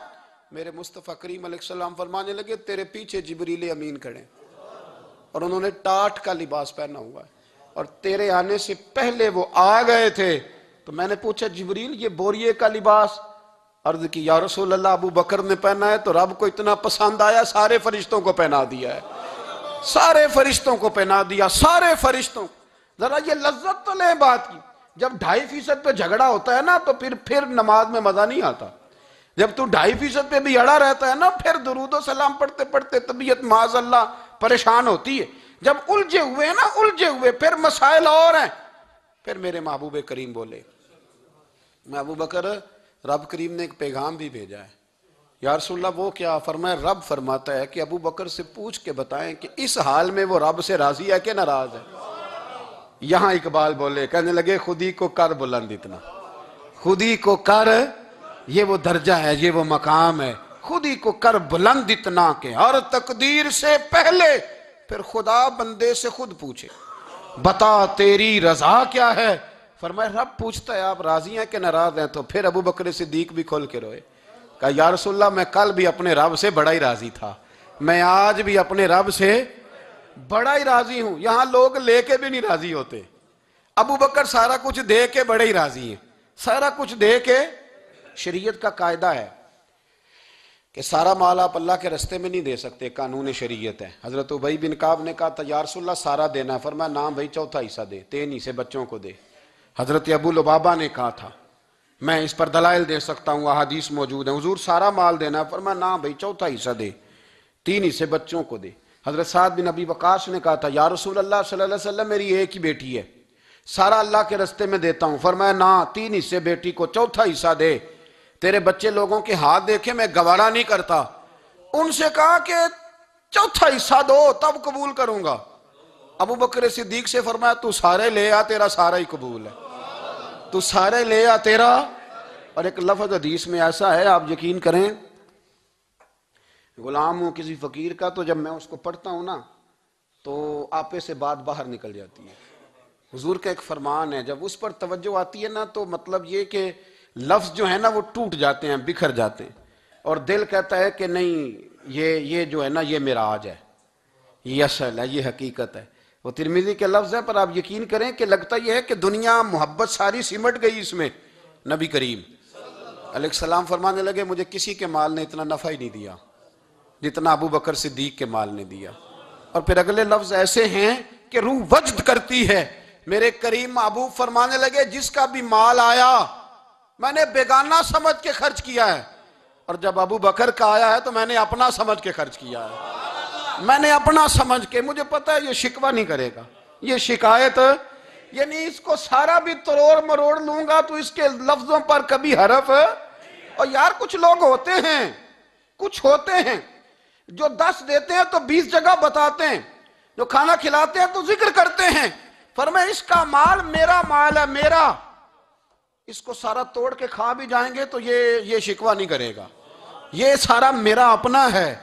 میرے مصطفیٰ کریم علیہ السلام فرمانے لگے تیرے پیچھے جبریل امین کھڑے، اور انہوں نے ٹاٹ کا لباس پہنا ہوا ہے، اور تیرے آنے سے پہلے وہ آ گئے تھے۔ تو میں نے پوچھا جبریل یہ بوریے کا لباس؟ عرض کی یا رسول اللہ ابو بکر نے پہنا ہے تو رب کو اتنا پسند آیا سارے فرشتوں کو پہنا دیا ہے، سارے فرشتوں کو پہنا دیا، سارے فرشتوں۔ ذرا یہ لذت تو لیں بات کی، جب 2.5% پہ جھگڑا ہوتا ہے نا تو پھر نماز میں مزہ نہیں آتا، جب تو 2.5% پہ بھی اڑا رہتا ہے نا پھر درود و سلام پڑھتے پڑھتے طبیعت معاذ اللہ پریشان ہوتی ہے۔ جب الجھے ہوئے پھر مسائل اور ہیں۔ پھر میرے محبوب کریم بولے، میں ابو بکر رب کریم نے ایک پیغام بھی بھیجا ہے۔ یا رسول اللہ وہ کیا؟ فرمایا رب فرماتا ہے کہ ابو بکر سے پوچھ کے بتائیں کہ اس حال میں وہ رب سے راضی ہے کہ ناراض ہے؟ یہاں اقبال بولے، کہنے لگے خودی کو کر بلند اتنا، خودی کو کر، یہ وہ درجہ ہے، یہ وہ مقام ہے، خودی کو کر بلند اتنا کہ ہر تقدیر سے پہلے پھر خدا بندے سے خود پوچھے بتا تیری رضا کیا ہے؟ فرمایا رب پوچھتا ہے آپ راضی ہیں کہ ناراض ہیں؟ تو پھر ابو بکر صدیق بھی کھول کے روئے، کہا یا رسول اللہ میں کل بھی اپنے رب سے بڑا ہی راضی تھا، میں آج بھی اپنے رب سے بڑا ہی راضی ہوں۔ یہاں لوگ لے کے بھی نہیں راضی ہوتے، ابو بکر سارا کچھ دے کے بڑے ہی راضی ہیں، سارا کچھ دے کے۔ شریعت کا قاعدہ ہے کہ سارا مال آپ اللہ کے رستے میں نہیں دے سکتے، قانون شریعت ہے۔ حضرت ابی بن کعب نے کہا تھا یا رسول اللہ سارا دینا ہے، فرمایا نام بھائی چوتھا حصہ دے، 3 حصے بچوں کو دے۔ حضرت ابو لبابہ نے کہا تھا میں اس پر دلائل دے سکتا ہوں، احادیث موجود ہیں، حضور سارا مال دینا ہے، فرمایا نام بھائی چوتھا حصہ دے، 3 حصے بچوں کو دے۔ حضرت سعد بن ابی وقاص نے کہا تھا یا رسول اللہ صلی اللہ علیہ وسلم میری ایک ہی بیٹی ہے، سارا اللہ کے رستے میں دیتا ہوں، فرمایا نہ 3 حصے بیٹی کو، چوتھا حصہ دے، تیرے بچے لوگوں کے ہاتھ دیکھے میں گوارا نہیں کرتا۔ ان سے کہا کہ چوتھا حصہ دو تب قبول کروں گا۔ ابو بکر صدیق سے فرمایا تو سارے لے آ، تیرا سارا ہی قبول ہے، تو سارے لے آ تیرا۔ اور ایک لفظ حدیث میں ایسا ہے، آپ یقین کریں، غلام ہوں کسی فقیر کا، تو جب میں اس کو پڑھتا ہوں نا تو آپے سے بات باہر نکل جاتی ہے۔ حضور کا ایک فرمان ہے، جب اس پر توجہ آتی ہے نا تو مطلب یہ کہ لفظ جو ہے نا وہ ٹوٹ جاتے ہیں، بکھر جاتے ہیں، اور دل کہتا ہے کہ نہیں، یہ جو ہے نا یہ معراج ہے، یہ اصل ہے، یہ حقیقت ہے۔ وہ ترمذی کے لفظ ہے، پر آپ یقین کریں کہ لگتا یہ ہے کہ دنیا محبت ساری سمٹ گئی اس میں۔ نبی کریم علیہ السلام فرمانے لگے مجھے کسی کے مال نے اتنا نفع ہی نہیں دیا جتنا ابو بکر صدیق کے مال نے دیا۔ اور پھر اگلے لفظ ایسے ہیں کہ روح وجد کرتی ہے۔ میرے کریم محبوب فرمانے لگے جس کا بھی مال آیا میں نے بیگانہ سمجھ کے خرچ کیا ہے، اور جب ابو بکر کا آیا ہے تو میں نے اپنا سمجھ کے خرچ کیا ہے، میں نے اپنا سمجھ کے، مجھے پتا ہے یہ شکوہ نہیں کرے گا، یہ شکایت، یعنی اس کو سارا بھی تروڑ مروڑ لوں گا تو اس کے لفظوں پر کبھی حرف۔ اور یار کچھ لوگ ہوتے ہیں جو 10 دیتے ہیں تو 20 جگہ بتاتے ہیں، جو کھانا کھلاتے ہیں تو ذکر کرتے ہیں، فرمائے اس کا مال میرا مال ہے، میرا، اس کو سارا توڑ کے کھا بھی جائیں گے تو یہ شکوہ نہیں کرے گا، یہ سارا میرا اپنا ہے۔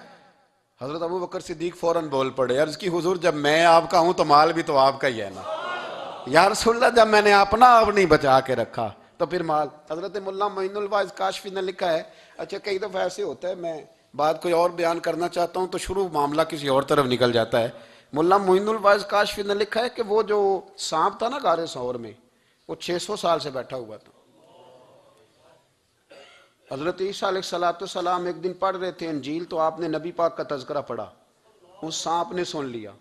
حضرت ابو بکر صدیق فوراً بول پڑے، عرض کی حضور جب میں آپ کا ہوں تو مال بھی تو آپ کا ہی ہے نا۔ یا رسول اللہ جب میں نے اپنا آپ نہیں بچا کے رکھا تو پھر مال۔ حضرت مولانا معین الواعظ کاشفی نے لکھا ہے، اچھا کئی دفعہ ایسے ہوتا ہے میں بات کوئی اور بیان کرنا چاہتا ہوں تو شروع معاملہ کسی اور طرف نکل جاتا ہے۔ مولانا معین الواعظ کاشفی نے لکھا ہے کہ وہ جو سانپ تھا نا غار ثور میں، وہ 600 سال سے بیٹھا ہوا تھا۔ حضرت عیسیٰ علیہ السلام ایک دن پڑھ رہے تھے انجیل، تو آپ نے نبی پاک کا تذکرہ پڑھا، اس سانپ نے سن لیا،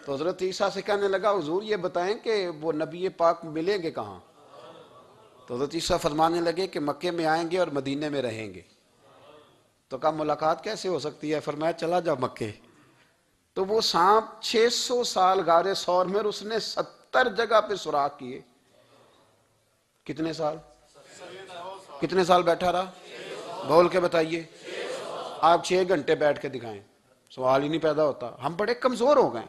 تو حضرت عیسیٰ سے کہنے لگا حضور یہ بتائیں کہ وہ نبی پاک ملیں گے کہاں؟ تو حضرت عیسیٰ فرمانے لگے کہ مکے میں آئیں گے اور مدینے میں رہیں گے۔ تو کہا ملاقات کیسے ہو سکتی ہے؟ فرمایا چلا جا مکے۔ تو وہ سانپ 600 سال غار ثور میں، اس نے 70 جگہ پہ سوراخ کیے۔ کتنے سال؟ کتنے سال بیٹھا رہا؟ بول کے بتائیے۔ آپ 6 گھنٹے بیٹھ کے دکھائیں، سوال ہی نہیں پیدا ہوتا۔ ہم بڑے کمزور ہو گئے،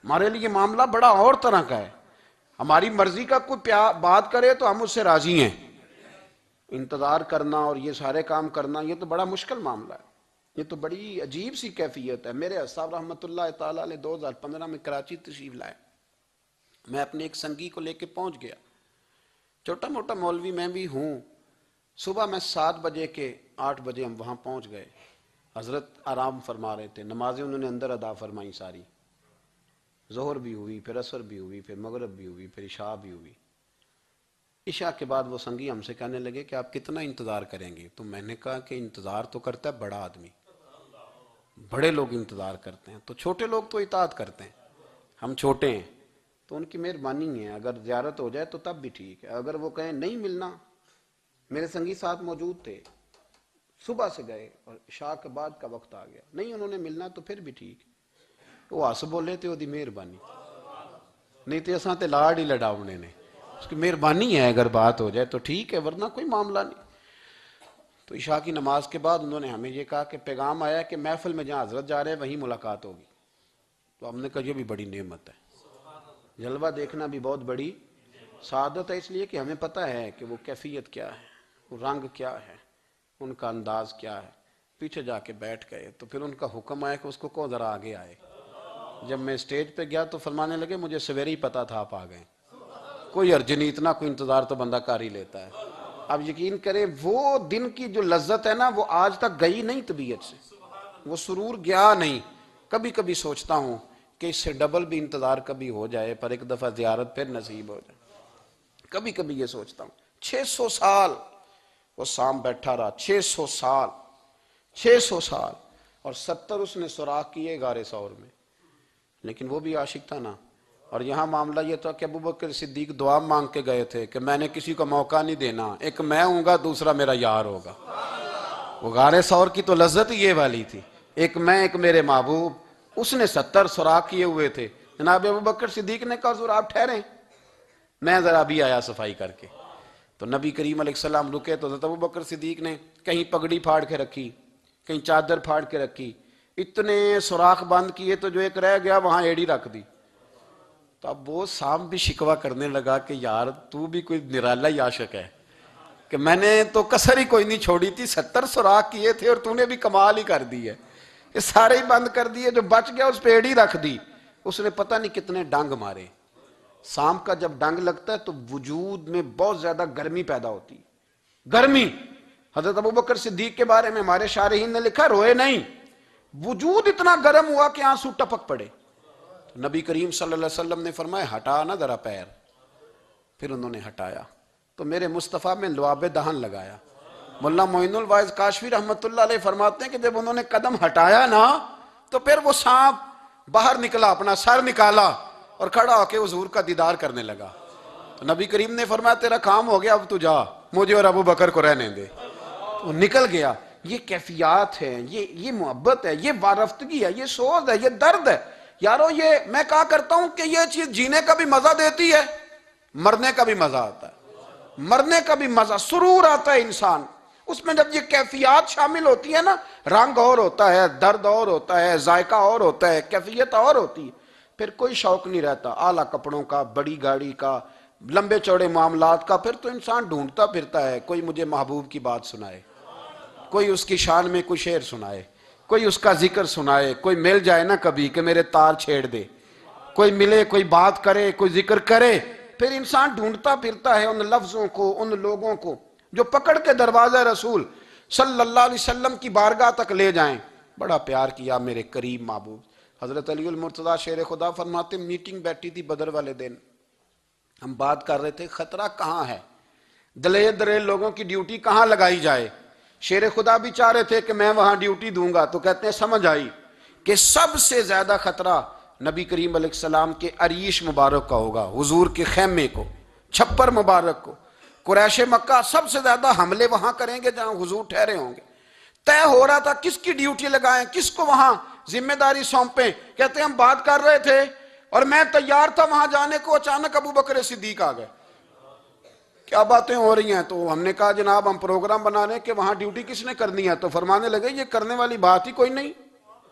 ہمارے لیے معاملہ بڑا اور طرح کا ہے، ہماری مرضی کا کوئی بات کرے تو ہم اس سے راضی ہیں۔ انتظار کرنا اور یہ سارے کام کرنا یہ تو بڑا مشکل معاملہ ہے، یہ تو بڑی عجیب سی کیفیت ہے۔ میرے صاحب رحمۃ اللہ تعالیٰ علیہ 2015 میں کراچی تشریف لائے، میں اپنے ایک سنگی کو لے کے پہنچ گیا، چھوٹا موٹا مولوی میں بھی ہوں۔ صبح میں 7 بجے کے 8 بجے ہم وہاں پہنچ گئے، حضرت آرام فرما رہے تھے، نمازیں انہوں نے اندر ادا فرمائی ساری، ظہر بھی ہوئی، پھر عصر بھی ہوئی، پھر مغرب بھی ہوئی، پھر عشاء بھی ہوئی۔ عشاء کے بعد وہ سنگی ہم سے کہنے لگے کہ آپ کتنا انتظار کریں گے؟ تو میں نے کہا کہ انتظار تو کرتا ہے بڑا آدمی، بڑے لوگ انتظار کرتے ہیں، تو چھوٹے لوگ تو اطاعت کرتے ہیں، ہم چھوٹے ہیں تو ان کی مہربانی ہے، اگر زیارت ہو جائے تو تب بھی ٹھیک ہے، اگر وہ کہیں نہیں ملنا۔ میرے سنگی ساتھ موجود تھے، صبح سے گئے اور عشاء کے بعد کا وقت آ گیا، نہیں انہوں نے ملنا تو پھر بھی ٹھیک، وہ ہس بولے تھے، وہ دی مہربانی، نہیں تو اساں تے لاڑ ہی لڑاؤنے نے، اس کی مہربانی ہے، اگر بات ہو جائے تو ٹھیک ہے، ورنہ کوئی معاملہ نہیں۔ تو عشاء کی نماز کے بعد انہوں نے ہمیں یہ کہا کہ پیغام آیا کہ محفل میں جہاں حضرت جا رہے ہیں وہیں ملاقات ہوگی۔ تو ہم نے کہا یہ بھی بڑی نعمت ہے، جلوہ دیکھنا بھی بہت بڑی سعادت ہے، اس لیے کہ ہمیں پتہ ہے کہ وہ کیفیت کیا ہے، وہ رنگ کیا ہے، ان کا انداز کیا ہے۔ پیچھے جا کے بیٹھ گئے تو پھر ان کا حکم آیا کہ اس کو ذرا آگے آئے۔ جب میں اسٹیج پہ گیا تو فرمانے لگے مجھے سویرے ہی پتا تھا آپ آ گئے، کوئی عرض نہیں، اتنا کوئی انتظار تو بندہ کر ہی لیتا ہے۔ اب یقین کریں وہ دن کی جو لذت ہے نا وہ آج تک گئی نہیں طبیعت سے، وہ سرور گیا نہیں۔ کبھی کبھی سوچتا ہوں کہ اس سے ڈبل بھی انتظار کبھی ہو جائے، پر ایک دفعہ زیارت پھر نصیب ہو جائے، کبھی کبھی یہ سوچتا ہوں۔ 600 سال وہ سام بیٹھا رہا، 600 سال، 600 سال، اور 70 اس نے سوراخ کیے غار ثور میں، لیکن وہ بھی عاشق تھا نا۔ اور یہاں معاملہ یہ تھا کہ ابو بکر صدیق دعا مانگ کے گئے تھے کہ میں نے کسی کو موقع نہیں دینا، ایک میں ہوں گا دوسرا میرا یار ہوگا۔ وہ غار ثور کی تو لذت یہ والی تھی، ایک میں ایک میرے محبوب۔ اس نے 70 سوراخ کیے ہوئے تھے، جناب ابو بکر صدیق نے کہا حضور آپ ٹھہریں، میں ذرا بھی آیا صفائی کر کے۔ تو نبی کریم علیہ السلام رکے تو حضرت ابو بکر صدیق نے کہیں پگڑی پھاڑ کے رکھی، کہیں چادر پھاڑ کے رکھی، اتنے سوراخ بند کیے تو جو ایک رہ گیا وہاں ایڑی رکھ دی، تو اب وہ سام بھی شکوہ کرنے لگا کہ یار تو بھی کوئی نرالا ہی عاشق ہے کہ میں نے تو کسر ہی کوئی نہیں چھوڑی تھی، 70 سوراخ کیے تھے اور تو نے بھی کمال ہی کر دی ہے، یہ سارے ہی بند کر دیے، جو بچ گیا اس پیڑ ہی رکھ دی۔ اس نے پتہ نہیں کتنے ڈنگ مارے۔ سام کا جب ڈنگ لگتا ہے تو وجود میں بہت زیادہ گرمی پیدا ہوتی، گرمی۔ حضرت ابوبکر صدیق کے بارے میں ہمارے شارحین نے لکھا روئے نہیں، وجود اتنا گرم ہوا کہ آنسو ٹپک پڑے۔ نبی کریم صلی اللہ علیہ وسلم نے فرمایا ہٹا نا ذرا پیر، پھر انہوں نے ہٹایا تو میرے مصطفیٰ میں لعاب دہن لگایا۔ مولانا معین الواعظ کاشفی رحمت اللہ علیہ فرماتے ہیں کہ جب انہوں نے قدم ہٹایا نا تو پھر وہ سانپ باہر نکلا، اپنا سر نکالا اور کھڑا ہو کے حضور کا دیدار کرنے لگا۔ تو نبی کریم نے فرمایا تیرا کام ہو گیا، اب تو جا، مجھے اور ابو بکر کو رہنے دے۔ تو نکل گیا۔ یہ کیفیات ہے، یہ محبت ہے، یہ وارفتگی ہے، یہ سوز ہے، یہ درد ہے۔ یارو یہ میں کہا کرتا ہوں کہ یہ چیز جینے کا بھی مزہ دیتی ہے، مرنے کا بھی مزہ آتا ہے، مرنے کا بھی مزہ، سرور آتا ہے انسان اس میں جب یہ کیفیات شامل ہوتی ہے نا۔ رنگ اور ہوتا ہے، درد اور ہوتا ہے، ذائقہ اور ہوتا ہے، کیفیت اور ہوتی ہے، پھر کوئی شوق نہیں رہتا اعلیٰ کپڑوں کا، بڑی گاڑی کا، لمبے چوڑے معاملات کا۔ پھر تو انسان ڈھونڈتا پھرتا ہے کوئی مجھے محبوب کی بات سنائے، کوئی اس کی شان میں کوئی شعر سنائے، کوئی اس کا ذکر سنائے، کوئی مل جائے نا کبھی کہ میرے تار چھیڑ دے، کوئی ملے، کوئی بات کرے، کوئی ذکر کرے۔ پھر انسان ڈھونڈتا پھرتا ہے ان لفظوں کو، ان لوگوں کو جو پکڑ کے دروازہ رسول صلی اللہ علیہ وسلم کی بارگاہ تک لے جائیں۔ بڑا پیار کیا میرے قریب محبوب۔ حضرت علی المرتضیٰ شیر خدا فرماتے میٹنگ بیٹھی تھی بدر والے دن، ہم بات کر رہے تھے خطرہ کہاں ہے، دلیر دلیر لوگوں کی ڈیوٹی کہاں لگائی جائے۔ شیر خدا بھی چاہ رہے تھے کہ میں وہاں ڈیوٹی دوں گا، تو کہتے ہیں سمجھ آئی کہ سب سے زیادہ خطرہ نبی کریم علیہ السلام کے عریش مبارک کا ہوگا، حضور کے خیمے کو، چھپر مبارک کو۔ قریش مکہ سب سے زیادہ حملے وہاں کریں گے جہاں حضور ٹھہرے ہوں گے۔ طے ہو رہا تھا کس کی ڈیوٹی لگائیں، کس کو وہاں ذمہ داری سونپیں۔ کہتے ہیں ہم بات کر رہے تھے اور میں تیار تھا وہاں جانے کو، اچانک ابو بکر صدیق آ گئے۔ کیا باتیں ہو رہی ہیں؟ تو ہم نے کہا جناب ہم پروگرام بنا رہے ہیں کہ وہاں ڈیوٹی کس نے کرنی ہے، تو فرمانے لگے یہ کرنے والی بات ہی کوئی نہیں،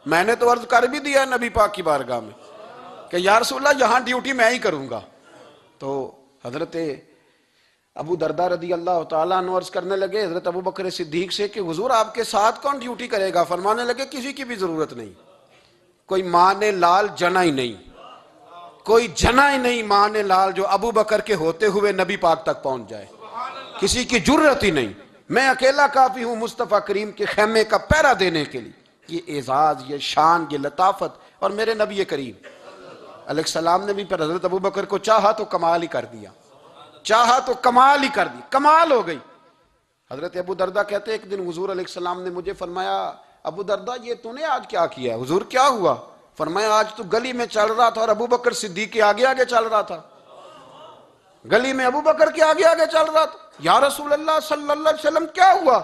میں نے تو عرض کر بھی دیا نبی پاک کی بارگاہ میں کہ یا رسول اللہ یہاں ڈیوٹی میں ہی کروں گا۔ تو حضرت ابو دردہ رضی اللہ تعالیٰ عنہ عرض کرنے لگے حضرت ابو بکر صدیق سے کہ حضور آپ کے ساتھ کون ڈیوٹی کرے گا؟ فرمانے لگے کسی کی بھی ضرورت نہیں، کوئی ماں نے لال جنا ہی نہیں، کوئی جنا ہی نہیں ماں نے لال جو ابو بکر کے ہوتے ہوئے نبی پاک تک پہنچ جائے، کسی کی جرت ہی نہیں، میں اکیلا کافی ہوں مصطفیٰ کریم کے خیمے کا پہرا دینے کے لیے۔ یہ اعزاز، یہ شان، یہ لطافت، اور میرے نبی کریم علیہ السلام نے بھی پھر حضرت ابو بکر کو چاہا تو کمال ہی کر دیا، چاہا تو کمال ہی کر دی، کمال ہو گئی۔ حضرت ابو دردہ کہتے ایک دن حضور علیہ السلام نے مجھے فرمایا ابو دردہ یہ تو نے آج کیا کیا ہے؟ حضور کیا ہوا؟ فرمایا آج تو گلی میں چل رہا تھا اور ابو بکر صدیق کے آگے آگے چل رہا تھا، گلی میں ابو بکر کے آگے آگے چل رہا تھا۔ یا رسول اللہ صلی اللہ علیہ وسلم کیا ہوا؟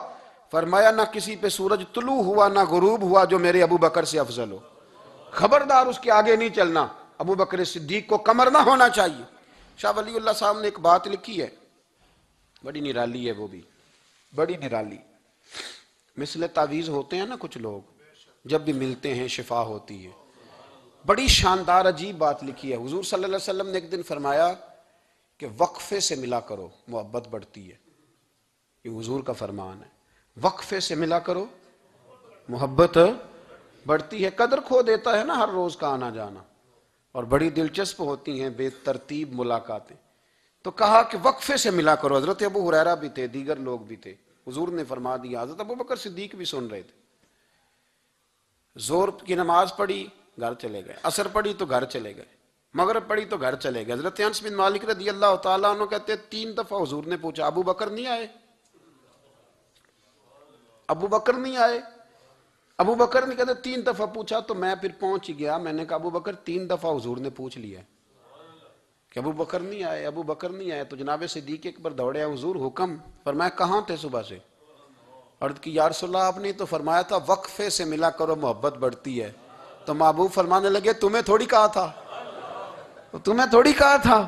فرمایا نہ کسی پہ سورج طلوع ہوا نہ غروب ہوا جو میرے ابو بکر سے افضل ہو، خبردار اس کے آگے نہیں چلنا، ابو بکر صدیق کو کمر نہ ہونا چاہیے۔ شاہ ولی اللہ صاحب نے ایک بات لکھی ہے، بڑی نرالی ہے، وہ بھی بڑی نرالی۔ مثل تعویذ ہوتے ہیں نا کچھ لوگ، جب بھی ملتے ہیں شفا ہوتی ہے۔ بڑی شاندار عجیب بات لکھی ہے۔ حضور صلی اللہ علیہ وسلم نے ایک دن فرمایا کہ وقفے سے ملا کرو محبت بڑھتی ہے، یہ حضور کا فرمان ہے، وقفے سے ملا کرو محبت بڑھتی ہے۔ قدر کھو دیتا ہے نا ہر روز کا آنا جانا، اور بڑی دلچسپ ہوتی ہیں بے ترتیب ملاقاتیں۔ تو کہا کہ وقفے سے ملا کرو۔ حضرت ابو ہریرہ بھی تھے، دیگر لوگ بھی تھے، حضور نے فرما دیا، حضرت ابو بکر صدیق بھی سن رہے تھے۔ زور کی نماز پڑھی گھر چلے گئے، عصر پڑھی تو گھر چلے گئے، مغرب پڑھی تو گھر چلے گئے۔ حضرت انس بن مالک رضی اللہ تعالیٰ عنہ کہتے ہیں 3 دفعہ حضور نے پوچھا ابو بکر نہیں آئے؟ ابو بکر نہیں آئے؟ ابو بکر نے کہتے 3 دفعہ پوچھا تو میں پھر پہنچ ہی گیا، میں نے کہا ابو بکر 3 دفعہ حضور نے پوچھ لیا کہ ابو بکر نہیں آئے، ابو بکر نہیں آئے۔ تو جناب صدیق اکبر دوڑے حضور حکم، فرمایا کہاں تھے صبح سے؟ عرض کی یا رسول اللہ آپ نے تو فرمایا تھا وقفے سے ملا کرو محبت بڑھتی ہے۔ تو محبوب فرمانے لگے تمہیں تھوڑی کہا تھا، تمہیں تھوڑی کہا تھا،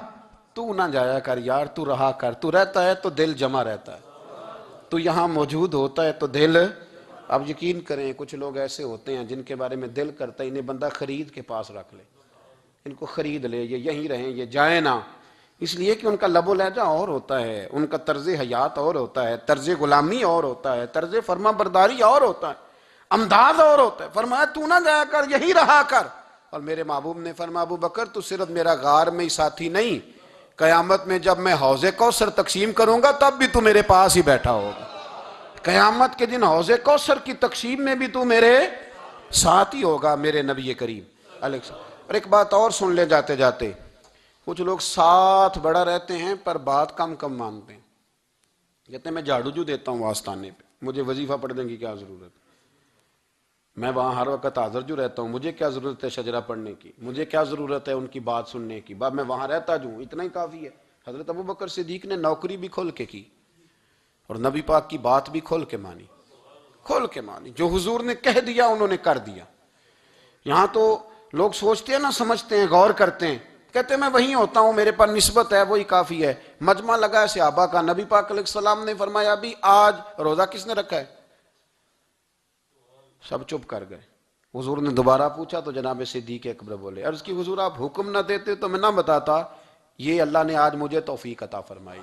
تو نہ جایا کر یار، تو رہا کر، تو رہتا ہے تو دل جمع رہتا ہے، تو یہاں موجود ہوتا ہے تو دل۔ اب یقین کریں کچھ لوگ ایسے ہوتے ہیں جن کے بارے میں دل کرتا ہے انہیں بندہ خرید کے پاس رکھ لے، ان کو خرید لے، یہ یہیں رہیں، یہ جائیں نہ، اس لیے کہ ان کا لب و لہجہ اور ہوتا ہے، ان کا طرز حیات اور ہوتا ہے، طرز غلامی اور ہوتا ہے، طرز فرما برداری اور ہوتا ہے، انداز اور ہوتا ہے۔ فرمایا تو نہ جایا کر، یہی رہا کر۔ اور میرے محبوب نے فرمایا ابو بکر تو صرف میرا غار میں ہی ساتھی نہیں، قیامت میں جب میں حوض کوثر تقسیم کروں گا تب بھی تو میرے پاس ہی بیٹھا ہوگا۔ قیامت کے دن حوض کوثر کی تقسیم میں بھی تو میرے ساتھ ہی ہوگا، میرے نبی کریم علیہ السلام۔ اور ایک بات اور سن لے جاتے جاتے، کچھ لوگ ساتھ بڑا رہتے ہیں پر بات کم کم مانتے ہیں۔ کہتے ہیں میں جھاڑو جو دیتا ہوں آستانے پہ، مجھے وظیفہ پڑھنے کی کیا ضرورت ہے، میں وہاں ہر وقت حاضر جو رہتا ہوں، مجھے کیا ضرورت ہے شجرہ پڑھنے کی، مجھے کیا ضرورت ہے ان کی بات سننے کی، بات میں وہاں رہتا جو ہوں اتنا ہی کافی ہے۔ حضرت ابو بکر صدیق نے نوکری بھی کھول کے کی اور نبی پاک کی بات بھی کھول کے مانی، کھول کے مانی، جو حضور نے کہہ دیا انہوں نے کر دیا۔ یہاں تو لوگ سوچتے ہیں نہ سمجھتے ہیں، غور کرتے ہیں، کہتے ہیں میں وہیں ہوتا ہوں، میرے پاس نسبت ہے، وہی کافی ہے۔ مجمع لگا ہے صحابہ کا، نبی پاک علیہ السلام نے فرمایا ابھی آج روزہ کس نے رکھا ہے؟ سب چپ کر گئے۔ حضور نے دوبارہ پوچھا تو جناب صدیق اکبر بولے، عرض کی حضور آپ حکم نہ دیتے تو میں نہ بتاتا، یہ اللہ نے آج مجھے توفیق عطا فرمائی۔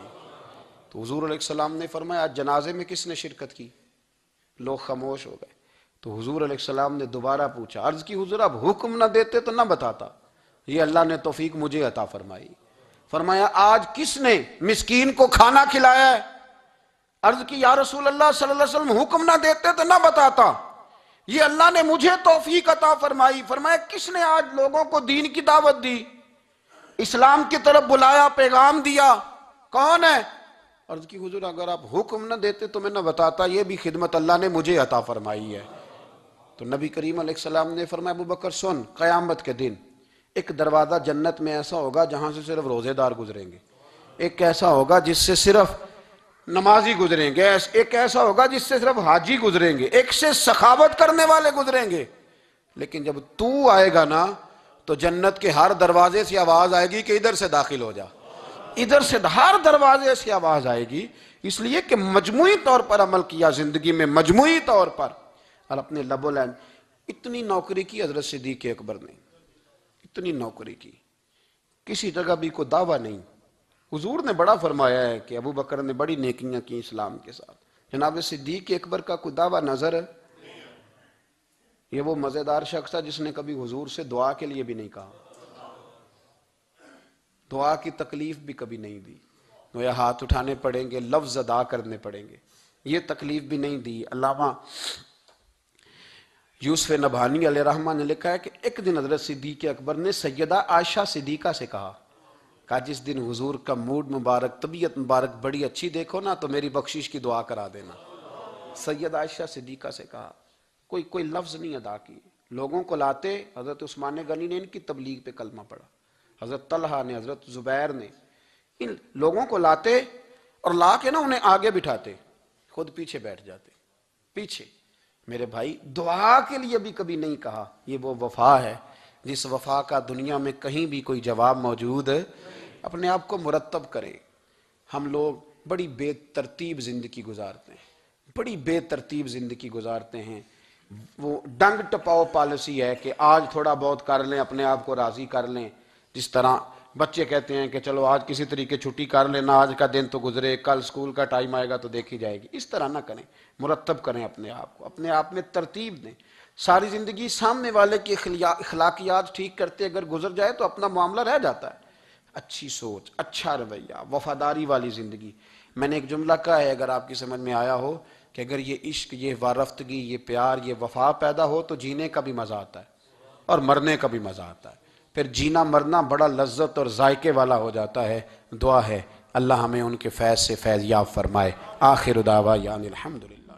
تو حضور علیہ السلام نے فرمایا آج جنازے میں کس نے شرکت کی؟ لوگ خاموش ہو گئے۔ تو حضور علیہ السلام نے دوبارہ پوچھا، عرض کی حضور آپ حکم نہ دیتے تو نہ بتاتا، یہ اللہ نے توفیق مجھے عطا فرمائی۔ فرمایا آج کس نے مسکین کو کھانا کھلایا ہے؟ عرض کی یا رسول اللہ صلی اللہ علیہ وسلم حکم نہ دیتے تو نہ بتاتا، یہ اللہ نے مجھے توفیق عطا فرمائی۔ فرمایا کس نے آج لوگوں کو دین کی دعوت دی، اسلام کی طرف بلایا، پیغام دیا، کون ہے؟ عرض کی حضور اگر آپ حکم نہ دیتے تو میں نہ بتاتا، یہ بھی خدمت اللہ نے مجھے عطا فرمائی ہے۔ تو نبی کریم علیہ السلام نے فرمایا ابو بکر سن، قیامت کے دن ایک دروازہ جنت میں ایسا ہوگا جہاں سے صرف روزے دار گزریں گے، ایک ایسا ہوگا جس سے صرف نمازی گزریں گے، ایک ایسا ہوگا جس سے صرف حاجی گزریں گے، ایک سے سخاوت کرنے والے گزریں گے۔ لیکن جب تو آئے گا نا تو جنت کے ہر دروازے سے آواز آئے گی کہ ادھر سے داخل ہو جا، ادھر سے، ہر دروازے سے آواز آئے گی، اس لیے کہ مجموعی طور پر عمل کیا زندگی میں، مجموعی طور پر، اور اپنے لب و لہجے۔ اتنی نوکری کی حضرت صدیق اکبر نے، اتنی نوکری کی، کسی جگہ بھی کوئی دعویٰ نہیں۔ حضور نے بڑا فرمایا ہے کہ ابو بکر نے بڑی نیکیاں کی اسلام کے ساتھ، جناب صدیق اکبر کا کوئی دعویٰ نظر ہے؟ یہ وہ مزیدار شخص تھا جس نے کبھی حضور سے دعا کے لیے بھی نہیں کہا، دعا کی تکلیف بھی کبھی نہیں دی، گویا ہاتھ اٹھانے پڑیں گے، لفظ ادا کرنے پڑیں گے، یہ تکلیف بھی نہیں دی۔ علامہ یوسف نبہانی علیہ رحمہ نے لکھا ہے کہ ایک دن حضرت صدیق اکبر نے سیدہ عائشہ صدیقہ سے کہا جس دن حضور کا موڈ مبارک، طبیعت مبارک بڑی اچھی دیکھو نا تو میری بخشش کی دعا کرا دینا۔ سیدہ عائشہ صدیقہ سے کہا، کوئی لفظ نہیں ادا کی، لوگوں کو لاتے، حضرت عثمان غنی نے ان کی تبلیغ پہ کلمہ پڑھا، حضرت طلحہ نے، حضرت زبیر نے، ان لوگوں کو لاتے اور لا کے نا انہیں آگے بٹھاتے، خود پیچھے بیٹھ جاتے، پیچھے۔ میرے بھائی دعا کے لیے بھی کبھی نہیں کہا، یہ وہ وفا ہے جس وفا کا دنیا میں کہیں بھی کوئی جواب موجود ہے۔ اپنے آپ کو مرتب کریں۔ ہم لوگ بڑی بے ترتیب زندگی گزارتے ہیں، بڑی بے ترتیب زندگی گزارتے ہیں۔ وہ ڈنگ ٹپاؤ پالیسی ہے کہ آج تھوڑا بہت کر لیں، اپنے آپ کو راضی کر لیں، جس طرح بچے کہتے ہیں کہ چلو آج کسی طریقے چھٹی کر لینا، آج کا دن تو گزرے، کل سکول کا ٹائم آئے گا تو دیکھی جائے گی۔ اس طرح نہ کریں، مرتب کریں اپنے آپ کو، اپنے آپ میں ترتیب دیں۔ ساری زندگی سامنے والے کی اخلاقیات ٹھیک کرتے اگر گزر جائے تو اپنا معاملہ رہ جاتا ہے۔ اچھی سوچ، اچھا رویہ، وفاداری والی زندگی۔ میں نے ایک جملہ کہا ہے، اگر آپ کی سمجھ میں آیا ہو، کہ اگر یہ عشق، یہ وارفتگی، یہ پیار، یہ وفا پیدا ہو تو جینے کا بھی مزہ آتا ہے اور مرنے کا بھی مزہ آتا ہے۔ پھر جینا مرنا بڑا لذت اور ذائقے والا ہو جاتا ہے۔ دعا ہے اللہ ہمیں ان کے فیض سے فیض یاب فرمائے۔ آخر دعوانا الحمدللہ۔